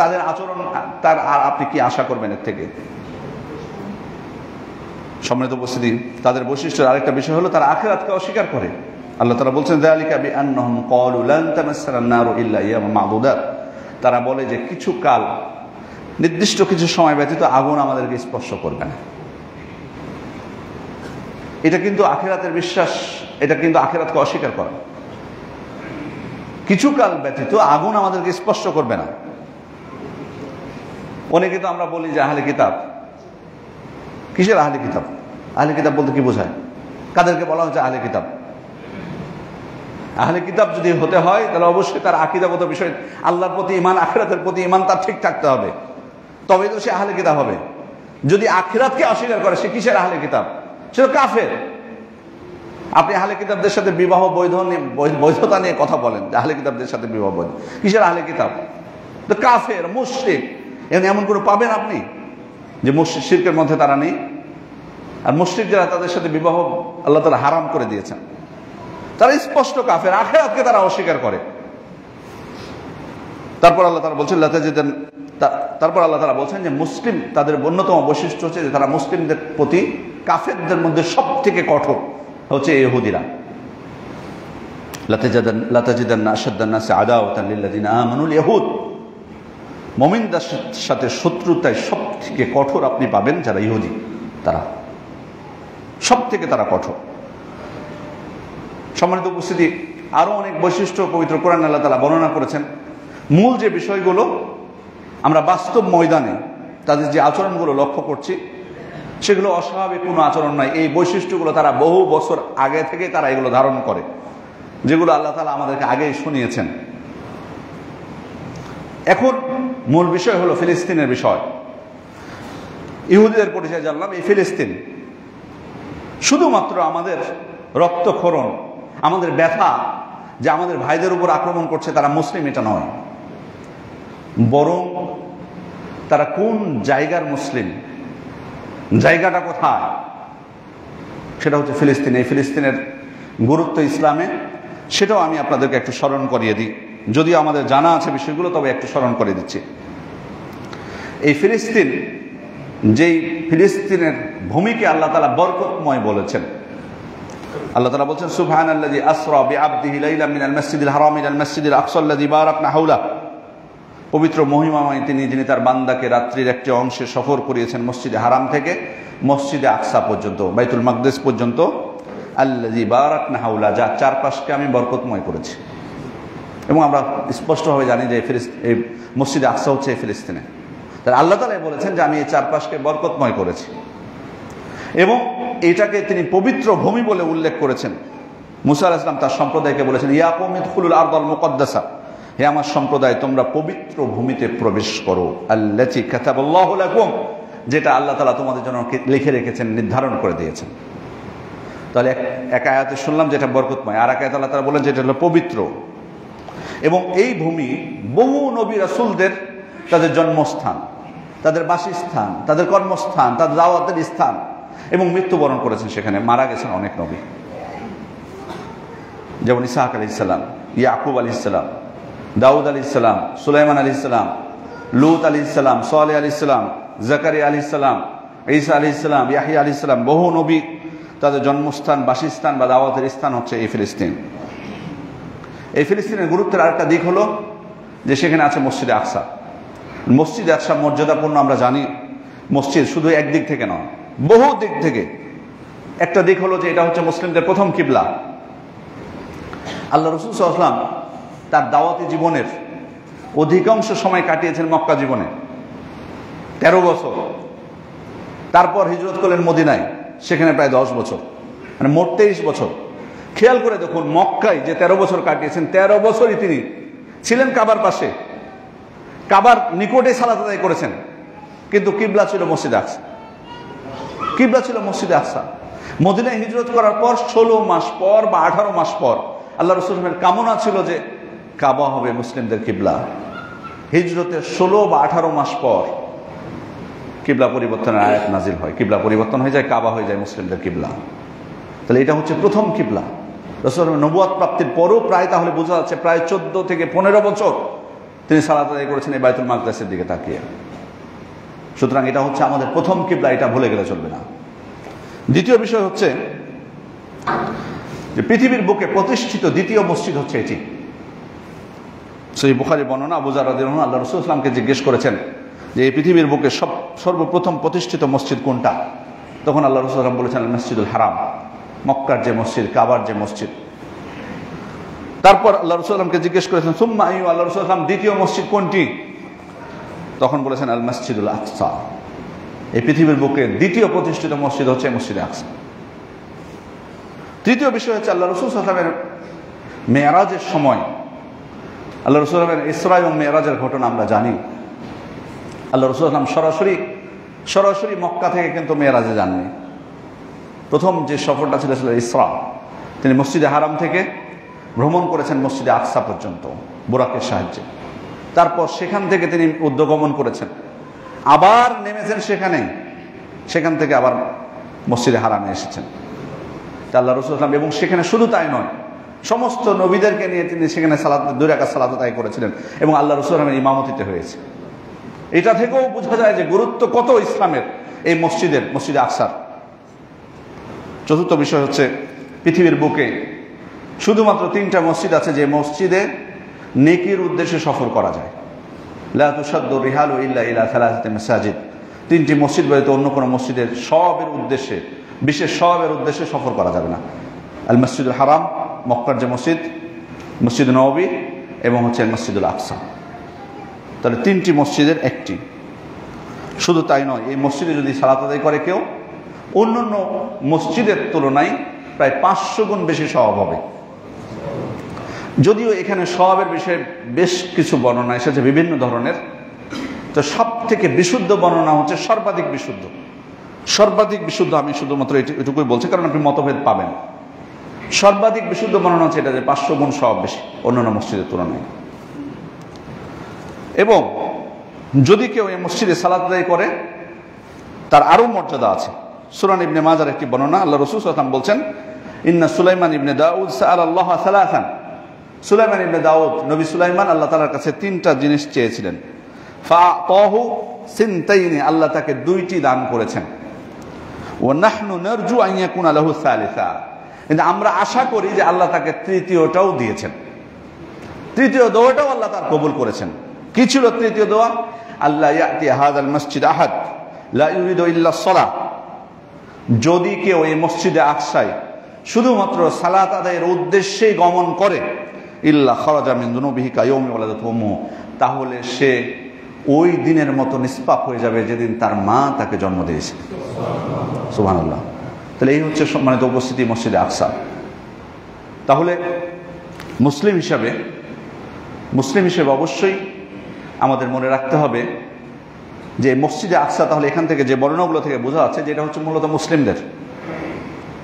তাদের আচরণ, তার আর আপনি কি আশা করবেন এর থেকে? সম্মানিত উপস্থিতি, তাদের বৈশিষ্ট্যের আরেকটা বিষয় হলো তারা আখিরাতকে অস্বীকার করে। আল্লাহ তাআলা বলছেন, যালিকা বিআন্নাহুম ক্বালু লান তামাসসানান নারু ইল্লা আইয়ামান মা'দুদাত। তারা বলে যে কিছু কাল, নির্দিষ্ট কিছু সময় ব্যতীত আগুন আমাদেরকে স্পর্শ করবে না। এটা কিন্তু আখিরাতের বিশ্বাস, এটা কিন্তু আখিরাতকে অস্বীকার করা। কিছু কাল ব্যতীত আগুন আমাদেরকে স্পর্শ করবে না। অনেকে তো আমরা বলি যে আহলে কিতাব। কিসের আহলে কিতাব? আহলে কিতাব বলতে কি বোঝায়? কাদেরকে বলা হচ্ছে আহলে কিতাব? আহলে কিতাব যদি হতে হয় তাহলে অবশ্যই তার আকীদাগত বিষয়, আল্লাহর প্রতি ঈমান, আখিরাতের প্রতি ঈমান তার ঠিক থাকতে হবে, তবেই তো সে আহলে কিতাব হবে। যদি আখিরাতকে অস্বীকার করে সে কিসের আহলে কিতাব? সে তো কাফের। আপনি আহলে কিতাবদের সাথে বিবাহ বৈধতা নিয়ে কথা বলেন, আহলে কিতাবদের সাথে বিবাহ বৈধ, কিসের আহলে কিতাব? তো কাফের, মুশরিক। এমন করে পাবেন আপনি যে মুশরিক, শিরকের মধ্যে তারা নেই? আর মুশরিক যারা, তাদের সাথে বিবাহ আল্লাহ তাআলা হারাম করে দিয়েছেন, তারা স্পষ্ট কাফের, আখিরাতকে তারা অস্বীকার করে। তারপর আল্লাহ তাআলা বলছেন তারপর আল্লাহ তাআলা বলছেন যে মুসলিম, তাদের অন্যতম বৈশিষ্ট্য হচ্ছে যে তারা মুসলিমদের প্রতি, কাফেরদের মধ্যে সব থেকে কঠোর হচ্ছে ইহুদিরা। লাতাজিদান্না আশাদ্দান-নাসি আদাওয়াতান লিল্লাযিনা আমানুল ইয়াহুদ। মুমিনদের সাথে শত্রুতায় সব থেকে কঠোর আপনি পাবেন যারা ইহুদি, তারা সব থেকে তারা কঠোর। সম্মানিত উপস্থিতি, আরো অনেক বৈশিষ্ট্য পবিত্র কোরআনে আল্লাহ তাআলা বর্ণনা করেছেন। মূল যে বিষয়গুলো আমরা বাস্তব ময়দানে তাদের যে আচরণগুলো লক্ষ্য করছি, সেগুলো অস্বাভাবিক কোনো আচরণ নয়। এই বৈশিষ্ট্যগুলো তারা বহু বছর আগে থেকে তারা এগুলো ধারণ করে, যেগুলো আল্লাহ তাআলা আমাদেরকে আগেই শুনিয়েছেন। এখন মূল বিষয় হলো ফিলিস্তিনের বিষয়। ইহুদিদের পরিচয় জানলাম। এই ফিলিস্তিন শুধুমাত্র আমাদের রক্তক্ষরণ, আমাদের ব্যথা যে আমাদের ভাইদের উপর আক্রমণ করছে তারা মুসলিম, এটা নয়, বরং তারা কোন জায়গার মুসলিম, জায়গাটা কোথায়, সেটা হচ্ছে ফিলিস্তিন। এই ফিলিস্তিনের গুরুত্ব ইসলামে, সেটাও আমি আপনাদেরকে একটু স্মরণ করিয়ে দিই। যদিও আমাদের জানা আছে বিষয়গুলো, তবে একটু স্মরণ করে দিচ্ছি। এই ফিলিস্তিন, যেই ফিলিস্তিনের ভূমিকে আল্লাহ তাআলা বরকতময় বলেছেন। আল্লাহ তাআলা বলছেন সুবহানাল্লাযী আসরা বিআবদিহি লাইলাম মিনাল মাসজিদিল হারাম ইলাল মাসজিদিল আকসাল্লাযী বারাকনা হাওলা। পবিত্র মহিমাময় তিনি, যিনি তার বান্দাকে রাত্রির একটি অংশে সফর করিয়েছেন মসজিদে হারাম থেকে মসজিদে আকসা পর্যন্ত, বাইতুল মাকদিস পর্যন্ত। আল্লাযী বারাকনা হাওলা, যা চারপাশকে আমি বরকতময় করেছি। এবং আমরা স্পষ্টভাবে জানি যে এই মসজিদে আকসা হচ্ছে এই ফিলিস্তিনে। তাই আল্লাহ তাআলা বলেছেন যে আমি এই চারপাশকে বরকতময় করেছি, এবং এটাকে তিনি পবিত্র ভূমি বলে উল্লেখ করেছেন। মুসা আলাইহিস সালাম তার সম্প্রদায়কে বলেছেন, ইয়া কওমি ইদখুলুল আরদাল মুকদ্দাসা, হে আমার সম্প্রদায়, তোমরা পবিত্র ভূমিতে প্রবেশ করো। আল্লাতী কাতাবাল্লাহু লাকুম, যেটা আল্লাহ তাআলা তোমাদের জন্য লিখে রেখেছেন, নির্ধারণ করে দিয়েছেন। তাহলে এক আয়াতে শুনলাম যেটা বরকতময়, আর এক আয়াতে আল্লাহ তাআলা বলেন যেটা হলো পবিত্র। এবং এই ভূমি বহু নবী রাসূলদের তাদের জন্মস্থান, তাদের বাসস্থান, তাদের কর্মস্থান, তাদের দাওয়াতের স্থান, এবং মৃত্যুবরণ করেছেন সেখানে, মারা গেছেন অনেক নবী, যেমন ইসহাক আলাইহিস সালাম, ইয়াকুব আলাইহিস সালাম, দাউদ আলাইহিস সালাম, সুলাইমান আলাইহিস সালাম, লূত আলাইহিস সালাম, সালেহ আলাইহিস সালাম, জাকারিয়া আলাইহিস সালাম, ঈসা আলাইহিস সালাম, ইয়াহইয়া আলাইহিস সালাম, বহু নবী তাদের জন্মস্থান, বাসস্থান বা দাওয়াতের স্থান হচ্ছে এই ফিলিস্তিন। এই ফিলিস্তিনের গুরুত্বের আরেকটা দিক হলো যে সেখানে আছে মসজিদে আকসা। মসজিদে আকসা মর্যাদাপূর্ণ, আমরা জানি। মসজিদ শুধু একদিক থেকে নয়, বহু দিক থেকে। একটা দিক হলো যে এটা হচ্ছে মুসলিমদের প্রথম কিবলা। আল্লাহ রাসূল সাল্লাল্লাহু আলাইহি ওয়াসাল্লাম তার দাওয়াতি জীবনের অধিকাংশ সময় কাটিয়েছেন মক্কা জীবনে, 13 বছর। তারপর হিজরত করলেন মদিনায়, সেখানে প্রায় 10 বছর, মানে মোট 23 বছর। খেয়াল করে দেখুন, মক্কায় যে 13 বছর কাটিয়েছেন, 13 বছরই তিনি ছিলেন কাবার পাশে, কাবার নিকটে সালাত আদায় করেছেন, কিন্তু কিবলা ছিল মসজিদে আকসা। কিবলা ছিল মসজিদে আকসা। মদিনায় হিজরত করার পর 16 মাস পর বা 18 মাস পর আল্লাহ রাসূলের কামনা ছিল যে কাবা হবে মুসলিমদের কিবলা। হিজরতের 16 বা 18 মাস পর কিবলা পরিবর্তনের আয়াত নাজিল হয়, কিবলা পরিবর্তন হয়ে যায়, কাবা হয়ে যায় মুসলিমদের কিবলা। তাহলে এটা হচ্ছে প্রথম কিবলা। রাসূলের নবুয়ত প্রাপ্তির পরও প্রায়, তাহলে বোঝা যাচ্ছে প্রায় 14 থেকে 15 বছর তিনি সালাত আদায় করেছেন এই বাইতুল মাকদিসের দিকে তাকিয়ে। সুতরাং এটা হচ্ছে আমাদের প্রথম কিবলা, এটা ভুলে গেলে চলবে না। দ্বিতীয় বিষয় হচ্ছে যে পৃথিবীর বুকে প্রতিষ্ঠিত দ্বিতীয় মসজিদ হচ্ছে এটি। সহিহ বুখারী বর্ণনা, আবু যর রাদিয়াল্লাহু আনহু আল্লাহ রাসূল সাল্লাল্লাহু আলাইহি ওয়াসাল্লামকে জিজ্ঞেস করেছেন যে এই পৃথিবীর বুকে সর্বপ্রথম প্রতিষ্ঠিত মসজিদ কোনটা? তখন আল্লাহ রাসূল সাল্লাল্লাহু আলাইহি ওয়াসাল্লাম বলেছেন আল মসজিদুল হারাম, মক্কার যে মসজিদ, কাবার যে মসজিদ। তারপর আল্লাহ রাসূল সাল্লাল্লাহু আলাইহি ওয়াসাল্লামকে জিজ্ঞেস করেছেন সুম্মা আইয়ু, আল্লাহ রাসূল সাল্লাল্লাহু আলাইহি ওয়াসাল্লাম দ্বিতীয় মসজিদ কোনটি? তখন বলেছেন আল মসজিদুল আকসা। এই পৃথিবীর বুকে দ্বিতীয় প্রতিষ্ঠিত মসজিদ হচ্ছে মসজিদে আকসা। তৃতীয় বিষয় হচ্ছে আল্লাহ রাসূল সাল্লাল্লাহু আলাইহি ওয়াসাল্লামের মেরাজের সময়, আল্লাহ রাসূলের ইসরা এবং মেরাজের ঘটনা আমরা জানি। আল্লাহ রাসূল সাল্লাল্লাহু আলাইহি ওয়াসাল্লাম সরাসরি সরাসরি মক্কা থেকে কিন্তু মেরাজে যাননি। প্রথম যে সফরটা ছিল ইসরা। তিনি মসজিদে হারাম থেকে ভ্রমণ করেছেন মসজিদে আকসা পর্যন্ত বুরাকের সাহায্যে। তারপর সেখান থেকে তিনি উদ্যোগমন করেছেন, আবার নেমেছেন সেখান থেকে আবার মসজিদে হারামে এসেছেন আল্লাহ রাসূল সাল্লাল্লাহু আলাইহি ওয়াসাল্লাম। এবং সেখানে শুধু তাই নয়, সমস্ত নবীদেরকে নিয়ে তিনি সেখানে দুই রাকাত সালাত আদায় করেছিলেন এবং আল্লাহ রাসূল সাল্লাল্লাহু আলাইহি ওয়াসাল্লামের ইমামতিতে হয়েছে। এটা থেকেও বোঝা যায় যে গুরুত্ব কত ইসলামের এই মসজিদে আকসার। চতুর্থ বিষয় হচ্ছে, পৃথিবীর বুকে শুধুমাত্র 3টা মসজিদ আছে যে মসজিদে নেকির উদ্দেশ্যে সফর করা যায়। লা তুসাদ্দু রিহালু ইল্লা ইলা সালাসাতি মাসাজিদ। 3টি মসজিদ ব্যতীত অন্য কোনো মসজিদের সওয়াবের উদ্দেশ্যে, বিশেষ সওয়াবের উদ্দেশ্যে সফর করা যাবে না। আল মসজিদুল হারাম, মক্কার যে মসজিদ, মসজিদ নববী এবং হচ্ছে মসজিদুল আকসা। তাহলে 3টি মসজিদের একটি। শুধু তাই নয়, এই মসজিদে যদি সালাত আদায় করে কেউ, অন্যান্য মসজিদের তুলনায় প্রায় 500 গুণ বেশি সওয়াব হবে। যদিও এখানে সওয়াবের বিষয়ে বেশ কিছু বর্ণনা এসেছে বিভিন্ন ধরনের, তো সব থেকে বিশুদ্ধ বর্ণনা হচ্ছে সর্বাধিক বিশুদ্ধ। আমি শুধুমাত্র এটুকুই বলছি কারণ আপনি মতভেদ পাবেন। সর্বাধিক বিশুদ্ধ বর্ণনা হচ্ছে এটা যে 500 গুণ সওয়াব বেশি অন্যান্য মসজিদের তুলনায়। এবং যদি কেউ এই মসজিদে সালাত আদায় করে তার আরো মর্যাদা আছে। সুনান ইবনে মাজার একটি বর্ণনা, আল্লাহ রাসূল সাল্লাল্লাহু আলাইহি ওয়াসাল্লাম বলছেন, ইন্না সুলাইমান ইবনে দাউদ সাআলাল্লাহ সালাসান। সুলাইমান ইবনে দাউদ, নবী সুলাইমান আল্লাহ তাআলার কাছে 3টা জিনিস চেয়েছিলেন। ফাআতাহু সিনতাইনি, আল্লাহ তাকে 2টি দান করেছেন। ওয়া নাহনু নারজু আন ইয়াকুনা লাহু সালিসা, কিন্তু আমরা আশা করি যে আল্লাহ তাকে 3য়টাও দিয়েছেন। 3য় দোয়াটাও আল্লাহ তার কবুল করেছেন। কি ছিল 3য় দোয়া? আল্লাহ ইয়াতি হাযাল মসজিদ আহাদ লা ইউরিদু ইল্লা সালাহ। যদি কেউ এই মসজিদে আকসায় শুধুমাত্র সালাত আদায়ের উদ্দেশ্যেই গমন করে, ইল্লা খারাজা মিন যুনুবিহি কায়াউমি ওয়ালাদাতহু উম্মুহু, তাহলে সে ওই দিনের মতো নিষ্পাপ হয়ে যাবে যেদিন তার মা তাকে জন্ম দিয়েছে। সুবহানাল্লাহ। তাহলে এই হচ্ছে সম্মানিত উপস্থিতি মসজিদে আকসা। তাহলে মুসলিম হিসেবে অবশ্যই আমাদের মনে রাখতে হবে যে মসজিদে আকসা, তাহলে এখান থেকে যে বর্ণনাগুলো থেকে বোঝা যাচ্ছে যে এটা হচ্ছে মূলত মুসলিমদের।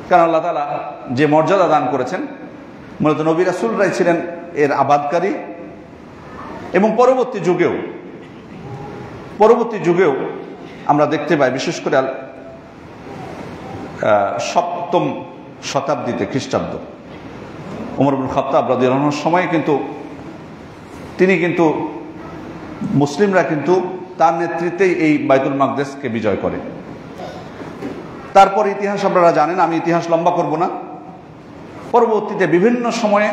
কারণ আল্লাহ তাআলা যে মর্যাদা দান করেছেন, মূলত নবী রাসূলরাই ছিলেন এর আবাদকারী। এবং পরবর্তী যুগেও আমরা দেখতে পাই, বিশেষ করে 7ম শতাব্দীতে খ্রিস্টাব্দ ওমর ইবনে খাত্তাব রাদিয়াল্লাহু আনহুর সময় মুসলিমরা কিন্তু তার নেতৃত্বেই এই বাইতুল মাকদেসকে বিজয় করে। তারপর ইতিহাস আপনারা জানেন, আমি ইতিহাস লম্বা করব না। পরবর্তীতে বিভিন্ন সময়ে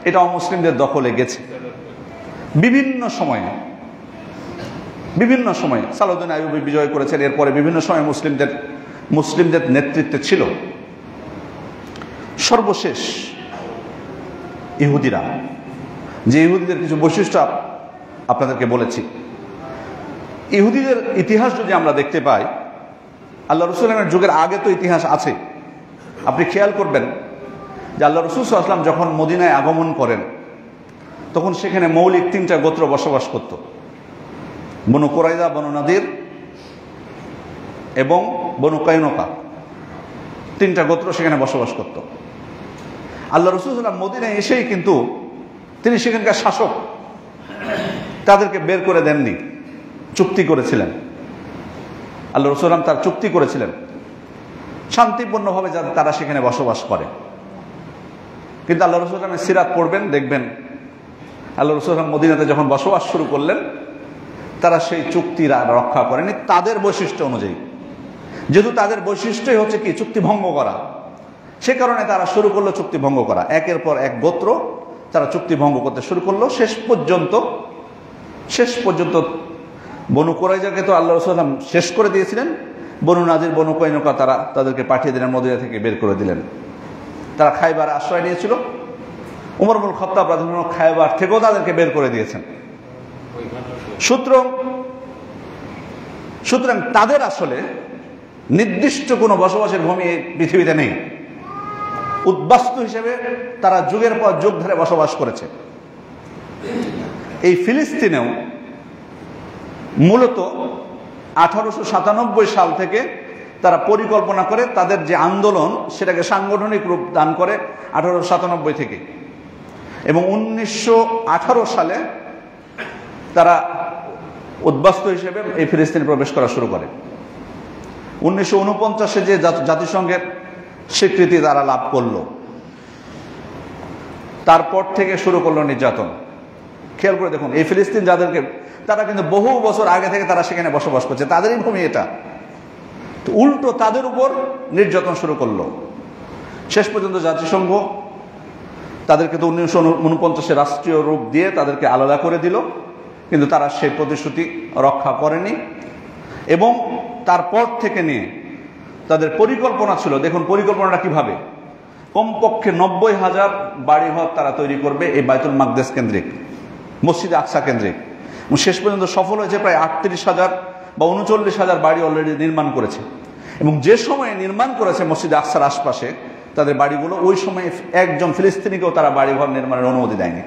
এটা অমুসলিমদের দখলে গেছে। বিভিন্ন সময়ে সালাউদ্দিন আইয়ুবী বিজয় করেছেন, এরপরে বিভিন্ন সময় মুসলিমদের নেতৃত্বে ছিল। সর্বশেষ ইহুদিরা, যে ইহুদিদের কিছু বৈশিষ্ট্য আপনাদেরকে বলেছি। ইহুদিদের ইতিহাস যদি আমরা দেখতে পাই, আল্লাহ রাসূল সাল্লাল্লাহু আলাইহি ওয়াসাল্লামের যুগের আগে তো ইতিহাস আছে। আপনি খেয়াল করবেন যে আল্লাহ রাসূল সাল্লাল্লাহু আলাইহি ওয়াসাল্লাম যখন মদিনায় আগমন করেন, তখন সেখানে মৌলিক 3টা গোত্র বসবাস করত। বনু কুরাইজা, বনু নাদির এবং বনু কায়নুকা, 3টা গোত্র সেখানে বসবাস করত। আল্লাহ রাসূল সাল্লাল্লাহু আলাইহি ওয়াসাল্লাম মদিনায় এসেই কিন্তু তিনি সেখানকার শাসক, তাদেরকে বের করে দেননি, চুক্তি করেছিলেন। আল্লাহ রাসূল সাল্লাল্লাহু আলাইহি ওয়াসাল্লাম তার চুক্তি করেছিলেন শান্তিপূর্ণভাবে যাতে তারা সেখানে বসবাস করে। কিন্তু আল্লাহ রাসূল সাল্লাল্লাহু আলাইহি ওয়াসাল্লামের সিরাত পড়বেন, দেখবেন আল্লাহ রাসূল সাল্লাল্লাহু আলাইহি ওয়াসাল্লাম মদিনাতে যখন বসবাস শুরু করলেন, তারা সেই চুক্তির আর রক্ষা করেনি তাদের বৈশিষ্ট্য অনুযায়ী। যেহেতু তাদের বৈশিষ্ট্যই হচ্ছে কি চুক্তি ভঙ্গ করা, সে কারণে তারা শুরু করলো চুক্তি ভঙ্গ করা। একের পর এক গোত্র তারা চুক্তি ভঙ্গ করতে শুরু করলো। শেষ পর্যন্ত বনু কুরাইজাকে তো আল্লাহ রাসূল সাল্লাল্লাহু আলাইহি ওয়াসাল্লাম শেষ করে দিয়েছিলেন। বনু নাদির, বনু কায়নুকা তাদেরকে পাঠিয়ে দিলেন, মদিনা থেকে বের করে দিলেন। তারা খায়বারে আশ্রয় নিয়েছিল। ওমর ইবনে খাত্তাব রাদিয়াল্লাহু আনহু খায়বার থেকেও তাদেরকে বের করে দিয়েছেন। সুতরাং তাদের আসলে নির্দিষ্ট কোনো বসবাসের ভূমি পৃথিবীতে নেই। উদ্বাস্তু হিসেবে তারা যুগের পর যুগ ধরে বসবাস করেছে। এই ফিলিস্তিনেও মূলত 1897 সাল থেকে তারা পরিকল্পনা করে তাদের যে আন্দোলন সেটাকে সাংগঠনিক রূপ দান করে 1897 থেকে, এবং 1918 সালে তারা উদ্বাস্তু হিসেবে এই ফিলিস্তিনে প্রবেশ করা শুরু করে। 1949-এ যে জাতিসংঘের স্বীকৃতি তারা লাভ করলো, তারপর থেকে শুরু করলো নির্যাতন। খেয়াল করে দেখুন, এই ফিলিস্তিন যাদেরকে, তারা কিন্তু বহু বছর আগে থেকে তারা সেখানে বসবাস করছে, তাদেরই ভূমি এটা, তো উল্টো তাদের উপর নির্যাতন শুরু করলো। শেষ পর্যন্ত জাতিসংঘ তাদেরকে তো 1949-এ রাষ্ট্রীয় রূপ দিয়ে তাদেরকে আলাদা করে দিল, কিন্তু তারা সেই প্রতিশ্রুতি রক্ষা করেনি। এবং তারপর থেকে নিয়ে তাদের পরিকল্পনা ছিল, দেখুন পরিকল্পনাটা কিভাবে, কমপক্ষে 90,000 বাড়িঘর তারা তৈরি করবে এই বাইতুল মাকদেস কেন্দ্রিক, মসজিদে আকসা কেন্দ্রিক। শেষ পর্যন্ত সফল হয়েছে, প্রায় 38,000 বা 39,000 বাড়ি অলরেডি নির্মাণ করেছে। এবং যে সময়ে নির্মাণ করেছে মসজিদে আকসার আশপাশে তাদের বাড়িগুলো, ওই সময় একজন ফিলিস্তিনিকেও তারা বাড়িঘর নির্মাণের অনুমতি দেয়নি,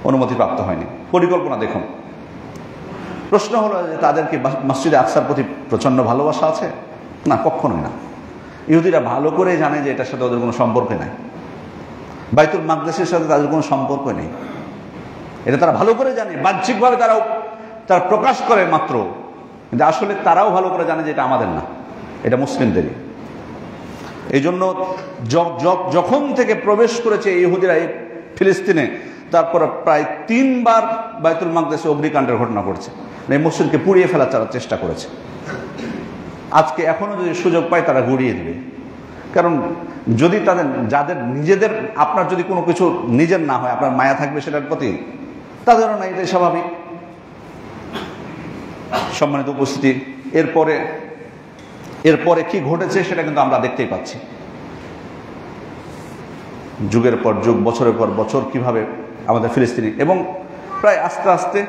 অনুমতি প্রাপ্ত হয়নি। পরিকল্পনা দেখুন। প্রশ্ন হলো যে তাদের কি মসজিদে আকসার প্রতি প্রচন্ড ভালোবাসা আছে? না, কখনোই না। ইহুদিরা ভালো করে জানে যে এটার সাথে ওদের কোনো সম্পর্ক নাই, বাইতুল মাকদেসের সাথে তাদের কোনো সম্পর্ক নেই, এটা তারা ভালো করে জানে। বাহ্যিকভাবে তারা প্রকাশ করে মাত্র, কিন্তু আসলে তারাও ভালো করে জানে যে এটা আমাদের না, এটা মুসলিমদেরই। এই জন্য যখন থেকে প্রবেশ করেছে ইহুদিরা এই ফিলিস্তিনে, তারপর প্রায় 3 বার বাইতুল মাকদেসে অগ্নিকাণ্ডের ঘটনা ঘটছে, এই মসজিদকে পুড়িয়ে ফেলার তারা চেষ্টা করেছে। আজকে এখনো যদি সুযোগ পায় তারা গুড়িয়ে দিবে, কারণ যদি যাদের নিজেদের, আপনার যদি কোনো কিছু নিজের না হয়, আপনার মায়া থাকবে সেটার প্রতি, তাদেরও না, এটাই স্বাভাবিক। সম্মানিত উপস্থিতি, এরপরে কি ঘটেছে সেটা কিন্তু আমরা দেখতেই পাচ্ছি। যুগের পর যুগ, বছরের পর বছর কিভাবে আমাদের ফিলিস্তিনি, এবং প্রায় আস্তে আস্তে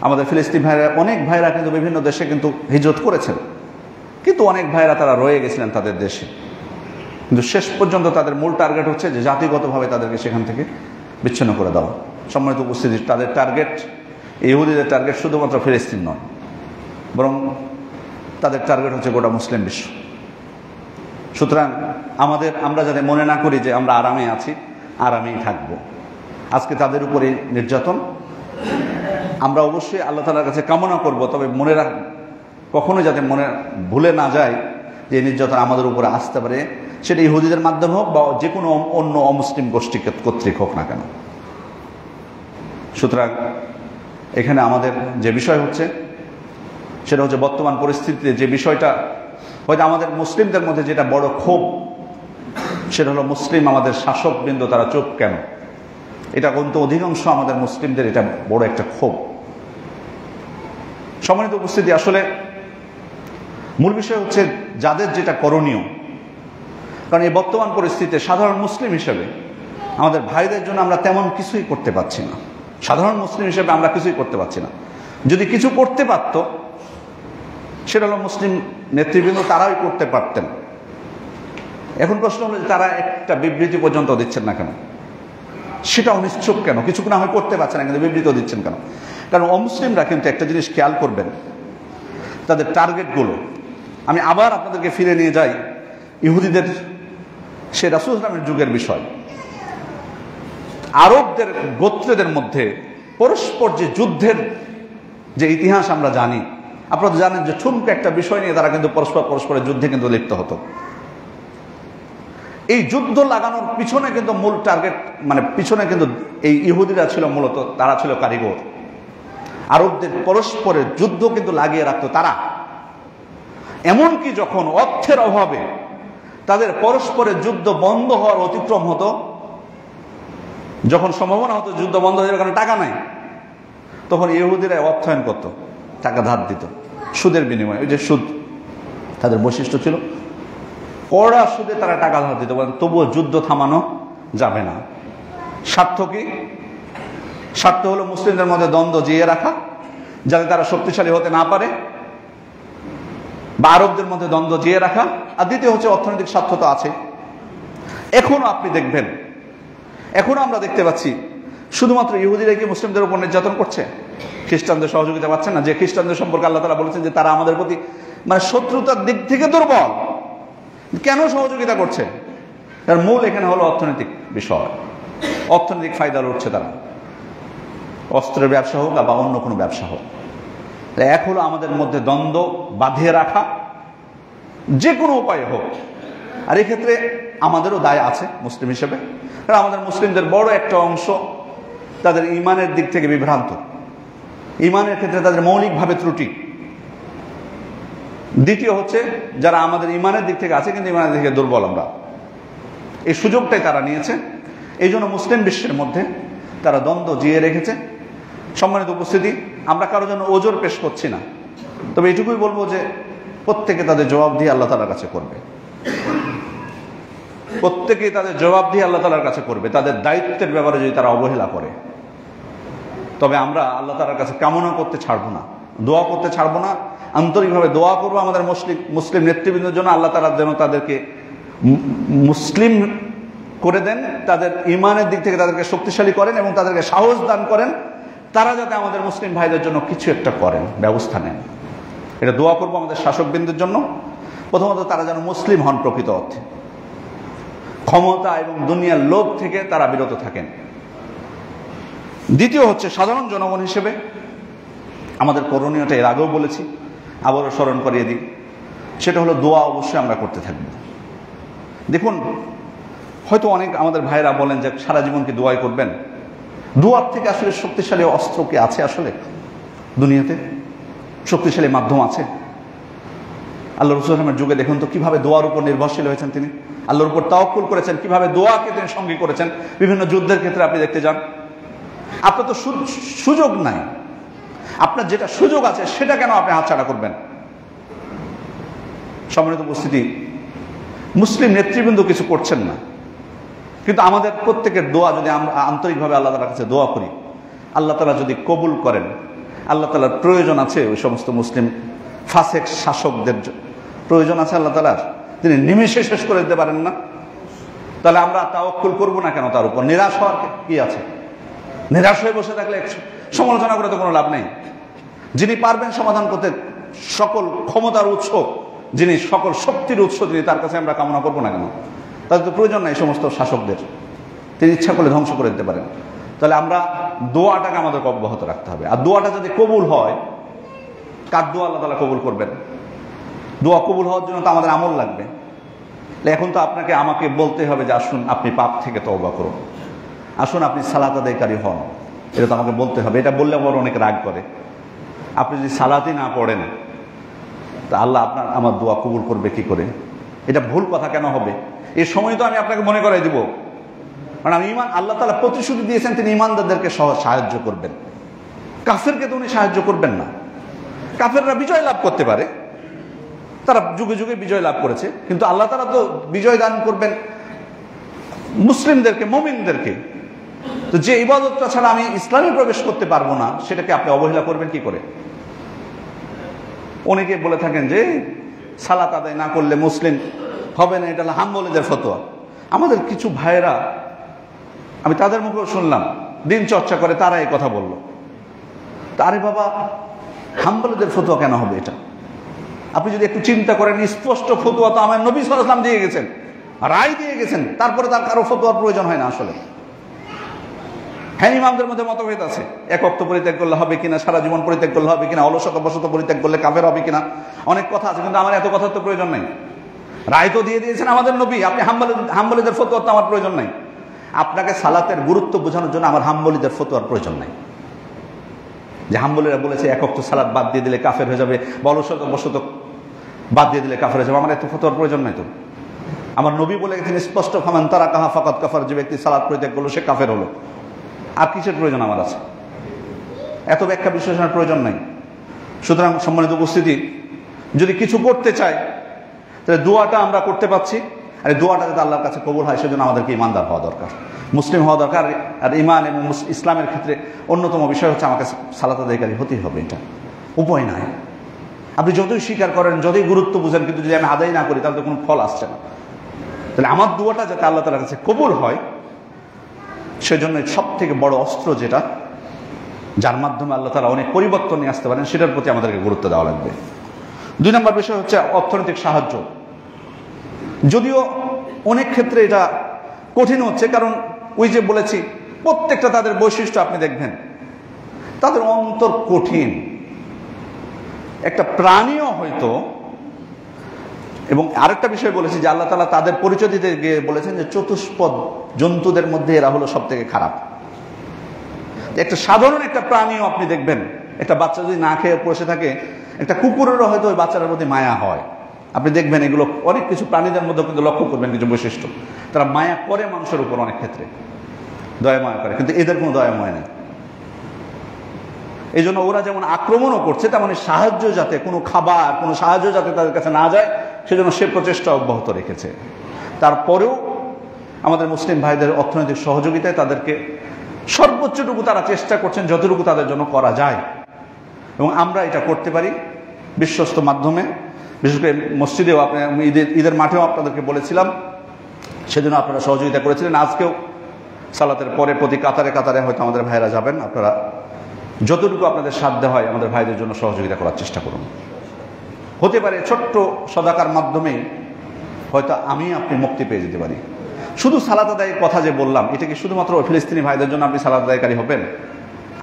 আমাদের ফিলিস্তিন ভাইরা, অনেক ভাইরা কিন্তু বিভিন্ন দেশে কিন্তু হিজরত করেছেন, কিন্তু অনেক ভাইরা তারা রয়ে গেছিলেন তাদের দেশে। কিন্তু শেষ পর্যন্ত তাদের মূল টার্গেট হচ্ছে যে জাতিগতভাবে তাদেরকে সেখান থেকে বিচ্ছিন্ন করে দেওয়া। সম্মানিত উপস্থিতি, তাদের টার্গেট, ইহুদিদের টার্গেট শুধুমাত্র ফিলিস্তিন নয়, বরং তাদের টার্গেট হচ্ছে গোটা মুসলিম বিশ্ব। সুতরাং আমরা যাতে মনে না করি যে আমরা আরামে আছি, আরামেই থাকবো। আজকে তাদের উপরে নির্যাতন আমরা অবশ্যই আল্লাহ তাআলার কাছে কামনা করব, তবে কখনো যাতে ভুলে না যায় যে নির্যাতন আমাদের উপরে আসতে পারে, সেটা ইহুদিদের মাধ্যমে হোক বা যে কোনো অন্য অমুসলিম গোষ্ঠী কর্তৃক হোক না কেন। সুতরাং এখানে আমাদের যে বিষয় হচ্ছে সেটা হচ্ছে, বর্তমান পরিস্থিতিতে যে বিষয়টা হয়তো আমাদের মুসলিমদের মধ্যে যেটা বড় ক্ষোভ, সেটা হলো আমাদের শাসকবৃন্দ তারা চুপ কেন। এটা কিন্তু অধিকাংশ আমাদের মুসলিমদের এটা বড় একটা ক্ষোভ। সম্মানিত উপস্থিতি, আসলে মূল বিষয় হচ্ছে যাদের যেটা করণীয়, কারণ এই বর্তমান পরিস্থিতিতে সাধারণ মুসলিম হিসেবে আমাদের ভাইদের জন্য আমরা তেমন কিছুই করতে পারছি না। সাধারণ মুসলিম হিসেবে আমরা কিছুই করতে পারছি না। যদি কিছু করতে পারত, সেটা হলো মুসলিম নেতৃবৃন্দ, তারাই করতে পারতেন। এখন প্রশ্ন হলো যে তারা একটা বিবৃতি পর্যন্ত দিচ্ছেন না কেন, সেটা অনিশ্চুপ কেন, কিছু না হয় করতে পারছে না, কিন্তু বিবৃতি দিচ্ছেন কেন? কারণ অমুসলিমরা কিন্তু একটা জিনিস খেয়াল করবেন, তাদের টার্গেটগুলো। আমি আবার আপনাদেরকে ফিরে নিয়ে যাই ইহুদিদের সে রাসূল ইসলামের যুগের বিষয়। আরবদের গোত্রদের মধ্যে পরস্পর যে যুদ্ধের যে ইতিহাস আমরা জানি, আপনারা তো জানেন যে ছোট্ট একটা বিষয় নিয়ে তারা কিন্তু পরস্পরের যুদ্ধে কিন্তু লিপ্ত হতো। এই যুদ্ধ লাগানোর পিছনে কিন্তু মূল টার্গেট, পিছনে কিন্তু এই ইহুদিরা ছিল, মূলত তারা ছিল কারিগর। আরবদের পরস্পরের যুদ্ধ কিন্তু লাগিয়ে রাখতো তারা। এমনকি যখন অর্থের অভাবে তাদের পরস্পরের যুদ্ধ বন্ধ হওয়ার অতিক্রম হতো, যখন সম্ভাবনা হতো যুদ্ধ বন্ধ হয়ে যাবে কারণ টাকা নাই, তখন ইহুদিরা অর্থায়ন করত, টাকা ধার দিত সুদের বিনিময়ে। ওই যে সুদ তাদের বৈশিষ্ট্য ছিল, কড়া সুদে তারা টাকা ধার দিত, তবুও যুদ্ধ থামানো যাবে না। স্বার্থ কি? স্বার্থ হলো মুসলিমদের মধ্যে দ্বন্দ্ব জিয়ে রাখা, যাতে তারা শক্তিশালী হতে না পারে, বা আরবদের মধ্যে দ্বন্দ্ব জিয়ে রাখা। আর দ্বিতীয় হচ্ছে অর্থনৈতিক স্বার্থ তো আছে। এখনো আপনি দেখবেন, এখনো আমরা দেখতে পাচ্ছি শুধুমাত্র ইহুদিরা কি মুসলিমদের উপর নির্যাতন করছে? খ্রিস্টানদের সহযোগিতা পাচ্ছেন না, যে খ্রিস্টানদের সম্পর্কে আল্লাহ তাআলা বলেছেন যে তারা আমাদের প্রতি মানে শত্রুতার দিক থেকে দুর্বল। কেন সহযোগিতা করছে? তার মূল এখানে হলো অর্থনৈতিক বিষয়, অর্থনৈতিক ফায়দা লুটছে তারা, অস্ত্রের ব্যবসা হোক বা অন্য কোনো ব্যবসা হোক। এক হলো আমাদের মধ্যে দ্বন্দ্ব বাঁধিয়ে রাখা যে কোনো উপায়ে হোক। আর এক্ষেত্রে আমাদেরও দায় আছে মুসলিম হিসেবে, কারণ আমাদের মুসলিমদের বড় একটা অংশ তাদের ইমানের দিক থেকে বিভ্রান্ত, ইমানের ক্ষেত্রে তাদের মৌলিকভাবে ত্রুটি। দ্বিতীয় হচ্ছে যারা আমাদের ইমানের দিক থেকে আছে কিন্তু ইমানের দিক থেকে দুর্বল আমরা, এই সুযোগটাই তারা নিয়েছে। এই জন্য মুসলিম বিশ্বের মধ্যে তারা দ্বন্দ্ব জিয়ে রেখেছে। সম্মানিত উপস্থিতি, আমরা কারো জন্য ওজোর পেশ করছি না, তবে এটুকুই বলবো যে প্রত্যেকে তাদের জবাব দিয়ে আল্লাহ তাআলার কাছে করবে, প্রত্যেকেই তাদের জবাব দিয়ে আল্লাহ তাআলার কাছে করবে তাদের দায়িত্বের ব্যাপারে যদি তারা অবহেলা করে। তবে আমরা আল্লাহ তাআলার কাছে কামনা করতে ছাড়বো না, দোয়া করতে ছাড়বো না, আন্তরিকভাবে দোয়া করবো আমাদের মুসলিম নেতৃবৃন্দের জন্য। আল্লাহ তাআলা যেন তাদেরকে মুসলিম করে দেন, তাদের ইমানের দিক থেকে তাদেরকে শক্তিশালী করেন এবং তাদেরকে সাহস দান করেন, তারা যাতে আমাদের মুসলিম ভাইদের জন্য কিছু একটা করেন, ব্যবস্থা নেন। এটা দোয়া করবো আমাদের শাসকবৃন্দের জন্য। প্রথমত তারা যেন মুসলিম হন, প্রকৃত অর্থে ক্ষমতা এবং দুনিয়ার লোভ থেকে তারা বিরত থাকেন। দ্বিতীয় হচ্ছে সাধারণ জনগণ হিসেবে আমাদের করণীয়টা এর আগেও বলেছি, আবারও স্মরণ করিয়ে দিই, সেটা হলো দোয়া অবশ্যই আমরা করতে থাকব। দেখুন, হয়তো অনেক আমাদের ভাইরা বলেন যে সারা জীবন কি দোয়াই করবেন? দোয়ার থেকে আসলে শক্তিশালী অস্ত্র কি আছে আসলে দুনিয়াতে? শক্তিশালী মাধ্যম আছে? আল্লাহ রাসূল সাল্লাল্লাহু আলাইহি ওয়াসাল্লামের যুগে দেখুন তো কিভাবে দোয়ার উপর নির্ভরশীল হয়েছেন তিনি, আল্লাহর উপর তাওয়াক্কুল করেছেন, কিভাবে দোয়াকে তিনি সঙ্গী করেছেন। বিভিন্ন যুদ্ধের ক্ষেত্রে আপনি দেখতে যান, আপনার তো সুযোগ নাই, আপনার যেটা সুযোগ আছে সেটা কেন আপনি হাতছাড়া করবেন? সম্মানিত উপস্থিতি, মুসলিম নেতৃবৃন্দ কিছু করছেন না, কিন্তু আমাদের প্রত্যেকের দোয়া যদি আমরা আন্তরিকভাবে আল্লাহ তাআলার কাছে দোয়া করি, আল্লাহ তাআলা যদি কবুল করেন, আল্লাহ তাআলার প্রয়োজন আছে ওই সমস্ত মুসলিম ফাসেক শাসকদের প্রয়োজন আছে আল্লাহ তাআলার, তিনি নিমেষে শেষ করে দিতে পারেন না। তাহলে আমরা তাওয়াক্কুল করবো না কেন তার উপর? নিরাশ হওয়ার কি আছে? নিরাশ হয়ে বসে থাকলে সমালোচনা করে তো কোনো লাভ নেই। যিনি পারবেন সমাধান করতে, সকল ক্ষমতার উৎস যিনি, সকল শক্তির উৎস তিনি, তার কাছে আমরা কামনা করবো না কেন? তাদের তো প্রয়োজন নাই সমস্ত শাসকদের, তিনি ইচ্ছা করলে ধ্বংস করে দিতে পারেন। তাহলে আমরা দোয়াটাকে আমাদেরকে অব্যাহত রাখতে হবে। আর দোয়াটা যদি কবুল হয়, কার দোয়া আল্লাহ তাআলা কবুল করবেন? দোয়া কবুল হওয়ার জন্য তো আমাদের আমল লাগবে। এখন তো আপনাকে আমাকে বলতে হবে যে আসুন আপনি পাপ থেকে তওবা করুন, আসুন আপনি সালাত আদায়কারী হন, এটা তো আমাকে বলতে হবে। এটা বললে আবার অনেকে রাগ করে। আপনি যদি সালাতই না পড়েন তা আল্লাহ আমার দোয়া কবুল করবে কি করে? এটা ভুল কথা কেন হবে? এই সময় তো আমি আপনাকে মনে করাই দিব, কারণ আমি আল্লাহ তাআলা প্রতিশ্রুতি দিয়েছেন তিনি ইমানদারদেরকে সাহায্য করবেন, কাফেরকে তো উনি সাহায্য করবেন না। কাফেররা বিজয় লাভ করতে পারে, তারা যুগে যুগে বিজয় লাভ করেছে, কিন্তু আল্লাহ তাআলা তো বিজয় দান করবেন মুসলিমদেরকে, মুমিনদেরকে। তো যে ইবাদতটা ছাড়া আমি ইসলামে প্রবেশ করতে পারবো না, সেটাকে আপনি অবহেলা করবেন কি করে? অনেকে বলে থাকেন যে সালাত আদায় না করলে মুসলিম হবে না, এটা হলো হাম্বলীদের ফতোয়া। আমাদের কিছু ভাইয়েরা, আমি তাদের মুখেও শুনলাম, দিন চর্চা করে তারা এই কথা বলল। আরে বাবা, হাম্বলীদের ফতোয়া কেন হবে এটা? আপনি যদি একটু চিন্তা করেন, স্পষ্ট ফতোয়া তো আমার নবী সাল্লাল্লাহু আলাইহি ওয়াসাল্লাম দিয়ে গেছেন, রায় দিয়ে গেছেন, তারপরে তার কারো ফতোয়ার প্রয়োজন হয় না আসলে। হ্যাঁ, ইমামদের মধ্যে মতভেদ আছে, এক ওয়াক্ত পরিত্যাগ করলে হবে কিনা, সারা জীবন পরিত্যাগ করলে হবে কিনা, অলসতা বশত পরিত্যাগ করলে কাফের হবে কিনা, অনেক কথা আছে, কিন্তু আমার এত কথার তো প্রয়োজন নাই। রায় তো দিয়ে দিয়েছেন আমাদের নবী, আপনি হাম্বলীদের ফতোয়ার তো আমার প্রয়োজন নাই। আপনাকে সালাতের গুরুত্ব বোঝানোর জন্য আমার হাম্বলীদের ফতোয়ার প্রয়োজন নাই, যে হাম্বলীরা বলেছে এক ওয়াক্ত সালাত বাদ দিয়ে দিলে কাফের হয়ে যাবে, বা অলসতা বশত বাদ দিয়ে দিলে কাফের হয়ে যাবে, আমার এত ফতোয়ার প্রয়োজন নাই তো। আমার নবী বলে গেছেন স্পষ্ট, ফামান তারাকাহা ফাকাদ কাফার, যে ব্যক্তি সালাত পরিত্যাগ করলো সে কাফের হলো। আর কিসের প্রয়োজন আমার আছে? এত ব্যাখ্যা বিশ্লেষণের প্রয়োজন নাই। সুতরাং সম্মানিত উপস্থিতি, যদি কিছু করতে চাই তাহলে দোয়াটা আমরা করতে পারছি, আর দোয়াটা যাতে আল্লাহর কাছে কবুল হয় সেজন্য আমাদেরকে ইমানদার হওয়া দরকার, মুসলিম হওয়া দরকার। আর ইমান এবং ইসলামের ক্ষেত্রে অন্যতম বিষয় হচ্ছে আমাকে সালাত আদায়কারী হতেই হবে, এটা উপায় নাই। আপনি যতই স্বীকার করেন, যতই গুরুত্ব বুঝেন, কিন্তু যদি আমি আদায় না করি তাহলে তো কোনো ফল আসছে না। তাহলে আমার দোয়াটা যাতে আল্লাহ তাআলার কাছে কবুল হয়, সেজন্য সব থেকে বড় অস্ত্র যেটা, যার মাধ্যমে আল্লাহ তাআলা অনেক পরিবর্তন নিয়ে আসতে পারেন, সেটার প্রতি আমাদেরকে গুরুত্ব দেওয়া লাগবে। 2 নম্বর বিষয় হচ্ছে অর্থনৈতিক সাহায্য। যদিও অনেক ক্ষেত্রে এটা কঠিন হচ্ছে, কারণ ওই যে বলেছি প্রত্যেকটা তাদের বৈশিষ্ট্য আপনি দেখবেন, তাদের অন্তর কঠিন। একটা প্রাণীও হয়তো, এবং আরেকটা বিষয় বলেছি যে আল্লাহ তাআলা তাদের পরিচয় দিতে গিয়ে বলেছেন যে চতুষ্পদ জন্তুদের মধ্যে এরা হলো সব থেকে খারাপ। একটা সাধারণ একটা প্রাণীও আপনি দেখবেন, একটা বাচ্চা যদি না খেয়ে বসে থাকে, একটা কুকুরেরও হয়তো ওই বাচ্চাটার প্রতি মায়া হয়। আপনি দেখবেন এগুলো অনেক কিছু প্রাণীদের মধ্যে কিন্তু লক্ষ্য করবেন কিছু বৈশিষ্ট্য, তারা মায়া করে মানুষের উপর, অনেক ক্ষেত্রে দয়া মায়া করে, কিন্তু এদের কোনো দয়া মায়া নেই। এই জন্য ওরা যেমন আক্রমণও করছে, তেমন সাহায্য যাতে কোনো খাবার, কোনো সাহায্য যাতে তাদের কাছে না যায়, সেজন্য সে প্রচেষ্টা অব্যাহত রেখেছে। তারপরেও আমাদের মুসলিম ভাইদের অর্থনৈতিক সহযোগিতায় তাদেরকে সর্বোচ্চটুকু তারা চেষ্টা করছেন, যতটুকু তাদের জন্য করা যায়, এবং আমরা এটা করতে পারি বিশ্বস্ত মাধ্যমে। বিশেষ করে মসজিদেও আপনি ঈদের মাঠেও আপনাদেরকে বলেছিলাম, সেজন্য আপনারা সহযোগিতা করেছিলেন। আজকেও সালাতের পরে প্রতি কাতারে কাতারে হয়তো আমাদের ভাইরা যাবেন। আপনারা যতটুকু আপনাদের সাধ্য হয় আমাদের ভাইদের জন্য সহযোগিতা করার চেষ্টা করুন। হতে পারে ছোট্ট সদাকার মাধ্যমেই হয়তো আমি আপনি মুক্তি পেয়ে যেতে পারি। শুধু সালাত আদায়ের কথা যে বললাম, এটা কি শুধুমাত্র ফিলিস্তিনি ভাইদের জন্য আপনি সালাত আদায়কারী হবেন?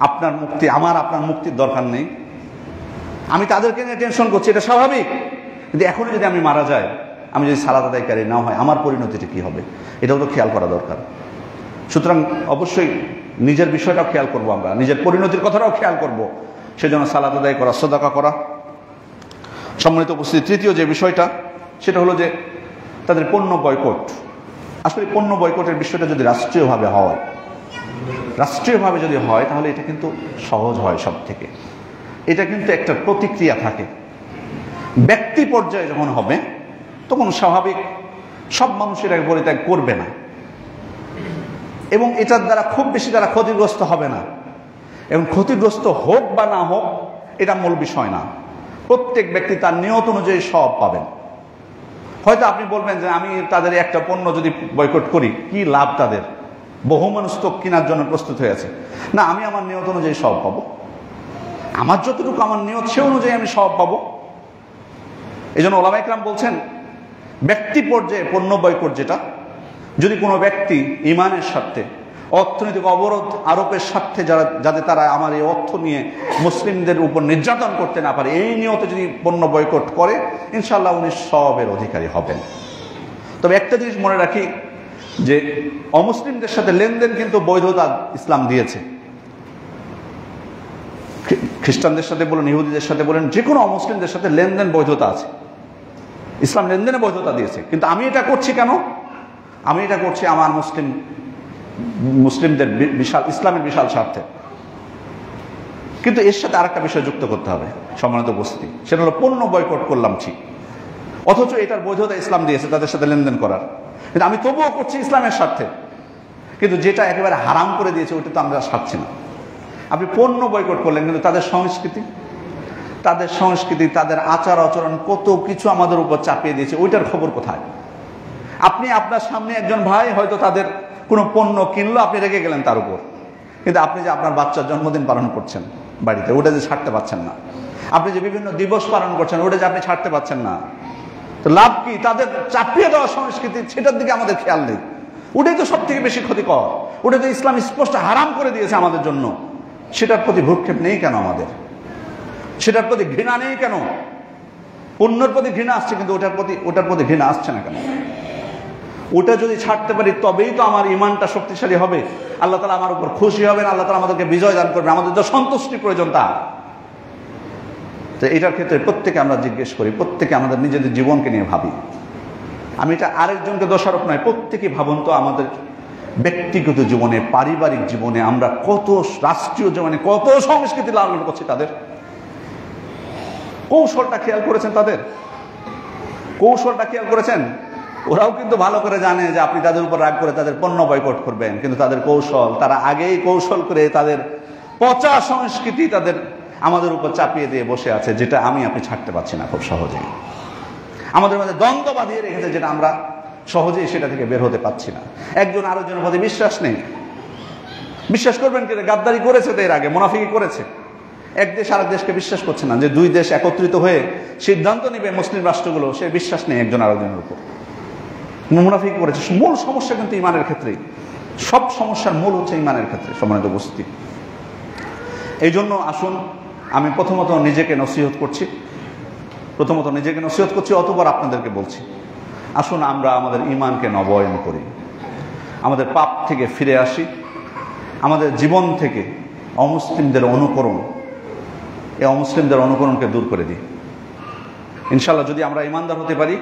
আপনার মুক্তি, আমার আপনার মুক্তির দরকার নেই? আমি তাদেরকে নিয়ে টেনশন করছি, এটা স্বাভাবিক, কিন্তু এখনই যদি আমি মারা যাই, আমি যদি সালাত আদায়কারী না হয়, আমার পরিণতিটা কি হবে, এটাও তো খেয়াল করা দরকার। সুতরাং অবশ্যই নিজের বিষয়টাও খেয়াল করব, আমরা নিজের পরিণতির কথাটাও খেয়াল করব, সেজন্য সালাত আদায় করা, সাদাকা করা। সম্মানিত উপস্থিতি, তৃতীয় যে বিষয়টা, সেটা হলো যে তাদের পণ্য বয়কট। আসলে পণ্য বয়কটের বিষয়টা যদি রাষ্ট্রীয়ভাবে হয়, রাষ্ট্রীয়ভাবে যদি হয়, তাহলে এটা কিন্তু সহজ হয় সব থেকে। এটা কিন্তু একটা প্রতিক্রিয়া থাকে। ব্যক্তি পর্যায়ে যখন হবে, তখন স্বাভাবিক সব মানুষের এক পরিত্যাগ করবে না, এবং এটার দ্বারা খুব বেশি তারা ক্ষতিগ্রস্ত হবে না। এবং ক্ষতিগ্রস্ত হোক বা না হোক, এটা মূল বিষয় না। প্রত্যেক ব্যক্তি তার নিয়ত অনুযায়ী সব পাবেন। হয়তো আপনি বলবেন যে আমি তাদের একটা পণ্য যদি বয়কট করি, কি লাভ তাদের? বহু মানুষ তো কেনার জন্য প্রস্তুত হয়ে আছে। না, আমি আমার নিয়ত অনুযায়ী সব পাবো, আমার যতটুকু আমার নিয়ত সে অনুযায়ী আমি সব পাবো। এই জন্য ওলামা ইকরাম বলছেন, ব্যক্তি পর্যায়ে পণ্য বয়কট যেটা, যদি কোনো ব্যক্তি ইমানের স্বার্থে, অর্থনৈতিক অবরোধ আরোপের স্বার্থে যাতে তারা আমার এই অর্থ নিয়ে মুসলিমদের উপর নির্যাতন করতে না পারে, এই নিয়তে যদি পণ্য বয়কট করে, ইনশাআল্লাহ উনি সবের অধিকারী হবেন। তবে একটা জিনিস মনে রাখি, যে অমুসলিমদের সাথে লেনদেন কিন্তু বৈধতা ইসলাম দিয়েছে। খ্রিস্টানদের সাথে বলেন, ইহুদিদের সাথে বলেন, যে কোনো অমুসলিমদের সাথে লেনদেন বৈধতা আছে, ইসলাম লেনদেনে বৈধতা দিয়েছে। কিন্তু আমি এটা করছি কেন? আমি এটা করছি আমার মুসলিমদের বিশাল, ইসলামের বিশাল স্বার্থে। কিন্তু এর সাথে আরেকটা বিষয় যুক্ত করতে হবে, সম্মানিত উপস্থিতি, সেটা হলো পণ্য বয়কট করলাম ঠিক, অথচ এটার বৈধতা ইসলাম দিয়েছে তাদের সাথে লেনদেন করার, কিন্তু আমি তবুও করছি ইসলামের স্বার্থে। কিন্তু যেটা একেবারে হারাম করে দিয়েছে, ওইটা তো আমরা ছাড়ছি না। আপনি পণ্য বয়কট করলেন, কিন্তু তাদের সংস্কৃতি, তাদের আচার আচরণ, কত কিছু আমাদের উপর চাপিয়ে দিয়েছে, ওইটার খবর কোথায়? আপনি আপনার সামনে একজন ভাই হয়তো তাদের কোনো পণ্য কিনলো, আপনি রেগে গেলেন তার উপর, কিন্তু আপনি যে আপনার বাচ্চার জন্মদিন পালন করছেন বাড়িতে, ওটা যে ছাড়তে পারছেন না। আপনি যে বিভিন্ন দিবস পালন করছেন, ওটা যে আপনি ছাড়তে পারছেন না, তো লাভ কি? তাদের চাপিয়ে দেওয়া সংস্কৃতি, সেটার দিকে আমাদের খেয়াল নেই। ওটাই তো সব থেকে বেশি ক্ষতিকর, ওটা তো ইসলাম স্পষ্ট হারাম করে দিয়েছে আমাদের জন্য। সেটার প্রতি ভ্রুক্ষেপ নেই কেন আমাদের? সেটার প্রতি ঘৃণা নেই কেন? পণ্যের প্রতি ঘৃণা আসছে, কিন্তু ওটার প্রতি ঘৃণা আসছে না কেন? ওটা যদি ছাড়তে পারি, তবেই তো আমার ইমানটা শক্তিশালী হবে, আল্লাহ তাআলা আমার উপর খুশি হবেন, আল্লাহ তাআলা আমাদেরকে বিজয় দান করবেন। আমাদের তো সন্তুষ্টি প্রয়োজন। তো এটার ক্ষেত্রে প্রত্যেকে আমরা জিজ্ঞেস করি, প্রত্যেকে আমাদের নিজেদের জীবনকে নিয়ে ভাবি। আমি এটা আরেকজনকে দোষারোপ নয়, প্রত্যেকে ভাবুন তো আমাদের ব্যক্তিগত জীবনে, পারিবারিক জীবনে আমরা কত, রাষ্ট্রীয় জীবনে কত সংস্কৃতি লালন করছি। তাদের কৌশলটা খেয়াল করেছেন? তাদের কৌশলটা খেয়াল করেছেন? ওরাও কিন্তু ভালো করে জানে যে আপনি তাদের উপর রাগ করে তাদের পণ্য বয়কট করবেন, কিন্তু তাদের কৌশল, তারা আগেই কৌশল করে তাদের পচা সংস্কৃতি তাদের আমাদের উপর চাপিয়ে দিয়ে বসে আছে, যেটা আমি আপনি ছাড়তে পারছি না খুব সহজেই। আমাদের মধ্যে দ্বন্দ্ব বাঁধিয়ে রেখেছে, যেটা আমরা সহজেই সেটা থেকে বের হতে পারছি না। একজন আরেকজনের প্রতি বিশ্বাস নেই। বিশ্বাস করবেন কি গাদ্দারি করেছে তো এর আগে, মুনাফিকি করেছে। এক দেশ আরেক দেশকে বিশ্বাস করছে না, যে দুই দেশ একত্রিত হয়ে সিদ্ধান্ত নেবে মুসলিম রাষ্ট্রগুলো, সে বিশ্বাস নেই একজন আরেকজনের উপর। মুনাফিকি করেছে। মূল সমস্যা কিন্তু ইমানের ক্ষেত্রেই, সব সমস্যার মূল হচ্ছে ইমানের ক্ষেত্রে সম্মানিত উপস্থিতি। এই জন্য আসুন, আমি প্রথমত নিজেকে নসিহত করছি, অতবার আপনাদেরকে বলছি, আসুন আমরা আমাদের ইমানকে নবায়ন করি, আমাদের পাপ থেকে ফিরে আসি, আমাদের জীবন থেকে অমুসলিমদের অনুকরণকে দূর করে দিই। ইনশাআল্লাহ যদি আমরা ইমানদার হতে পারি,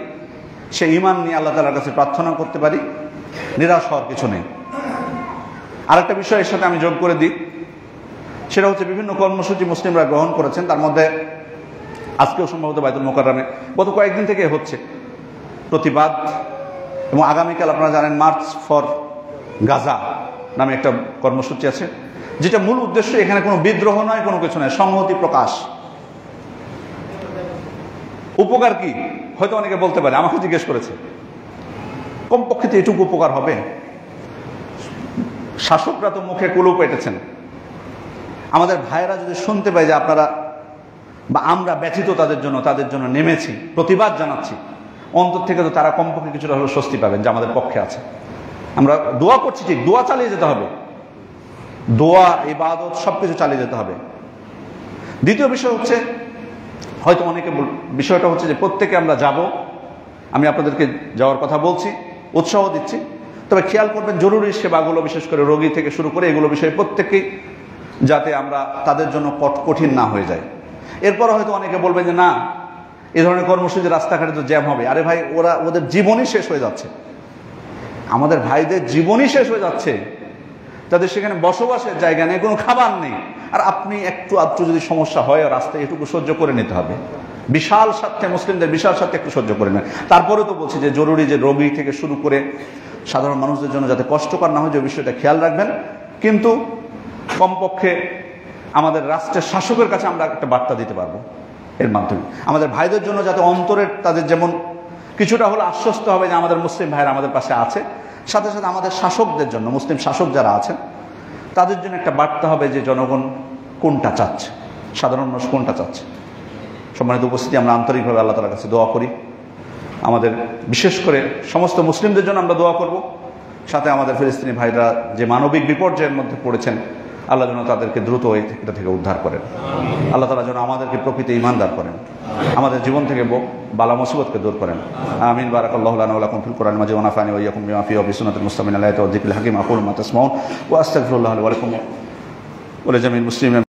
সেই ইমান নিয়ে আল্লাহ তাআলার কাছে প্রার্থনা করতে পারি, নিরাশ হওয়ার কিছু নেই। আরেকটা বিষয় এর সাথে আমি যোগ করে দিই, সেটা হচ্ছে বিভিন্ন কর্মসূচি মুসলিমরা গ্রহণ করেছেন। তার মধ্যে আজকেও সম্ভবত বাইতুল মোকাররমে গত কয়েকদিন থেকে হচ্ছে প্রতিবাদ, এবং আগামীকাল আপনারা জানেন মার্চ ফর গাজা নামে একটা কর্মসূচি আছে, যেটা মূল উদ্দেশ্য এখানে কোনো বিদ্রোহ নয়, কোনো কিছু নয়, সংহতি প্রকাশ। উপকার কি হয়তো অনেকে বলতে পারে, আমাকে জিজ্ঞেস করেছে, কমপক্ষে তো এটুকু উপকার হবে। শাসকরা তো মুখে কুলুপ এঁটেছেন, আমাদের ভাইয়েরা যদি শুনতে পায় যে আপনারা বা আমরা ব্যথিত তাদের জন্য নেমেছি, প্রতিবাদ জানাচ্ছি, অন্তর থেকে তো তারা কমপক্ষে কিছুটা হলেও স্বস্তি পাবেন যে আমাদের পক্ষে আছে। আমরা দোয়া করছি, ঠিক, দোয়া চালিয়ে যেতে হবে, দোয়া ইবাদত সবকিছু চালিয়ে যেতে হবে। দ্বিতীয় বিষয় হচ্ছে, হয়তো অনেকে বিষয়টা হচ্ছে যে প্রত্যেকে আমরা যাব, আমি আপনাদেরকে যাওয়ার কথা বলছি, উৎসাহ দিচ্ছি, তবে খেয়াল করবেন জরুরি সেবাগুলো, বিশেষ করে রোগী থেকে শুরু করে এগুলো বিষয়ে প্রত্যেকেই যাতে আমরা তাদের জন্য কঠিন না হয়ে যায়। এরপর হয়তো অনেকে বলবেন যে না, এই ধরনের কর্মসূচি রাস্তাঘাটে তো জ্যাম হবে। আরে ভাই, ওদের জীবনই শেষ হয়ে যাচ্ছে, আমাদের ভাইদের জীবনই শেষ হয়ে যাচ্ছে, তাদের সেখানে বসবাসের জায়গা নেই, কোনো খাবার নেই, আর আপনি একটু আধটু যদি সমস্যা হয় রাস্তায় এটুকু সহ্য করে নিতে হবে। বিশাল স্বার্থে, মুসলিমদের বিশাল স্বার্থে একটু সহ্য করে নেন। তারপরে তো বলছি যে জরুরি যে রোগী থেকে শুরু করে সাধারণ মানুষদের জন্য যাতে কষ্টকর না হয়, যে বিষয়টা খেয়াল রাখবেন। কিন্তু কমপক্ষে আমাদের রাষ্ট্রের শাসকের কাছে আমরা একটা বার্তা দিতে পারবো এর মাধ্যমে, আমাদের ভাইদের জন্য যাতে অন্তরের তাদের যেমন কিছুটা হলে আশ্বস্ত হবে যে আমাদের মুসলিম ভাইরা আমাদের পাশে আছে, সাথে সাথে আমাদের শাসকদের জন্য, মুসলিম শাসক যারা আছেন তাদের জন্য একটা বার্তা হবে যে জনগণ কোনটা চাচ্ছে, সাধারণ মানুষ কোনটা চাচ্ছে। সম্মানিত উপস্থিতি, আমরা আন্তরিকভাবে আল্লাহ তাআলার কাছে দোয়া করি, আমাদের বিশেষ করে সমস্ত মুসলিমদের জন্য আমরা দোয়া করব, সাথে আমাদের ফিলিস্তিনি ভাইরা যে মানবিক বিপর্যয়ের মধ্যে পড়েছেন, আল্লাহ যেন তাদেরকে দ্রুত এটা থেকে উদ্ধার করেন। আল্লাহ তাআলা যেন আমাদেরকে প্রকৃত ঈমানদার করেন, আমাদের জীবন থেকে বালা মুসিবতকে দূর করেন। আমিন। বারাকাল্লাহু লানা ওয়া লাকুম ফিল কুরআনিল মাজিদ ওয়া নাফা'নি ওয়া ইয়্যাকুম বিমা ফিহি ওয়া বিসুন্নাতিল মুস্তামিন আলাইহি ওয়া যিকরিল হাকীম। আকুলু মা তাসমাউন ওয়া আস্তাগফিরুল্লাহ লি ওয়া লাকুম ওয়া লিজামিল মুসলিমিন।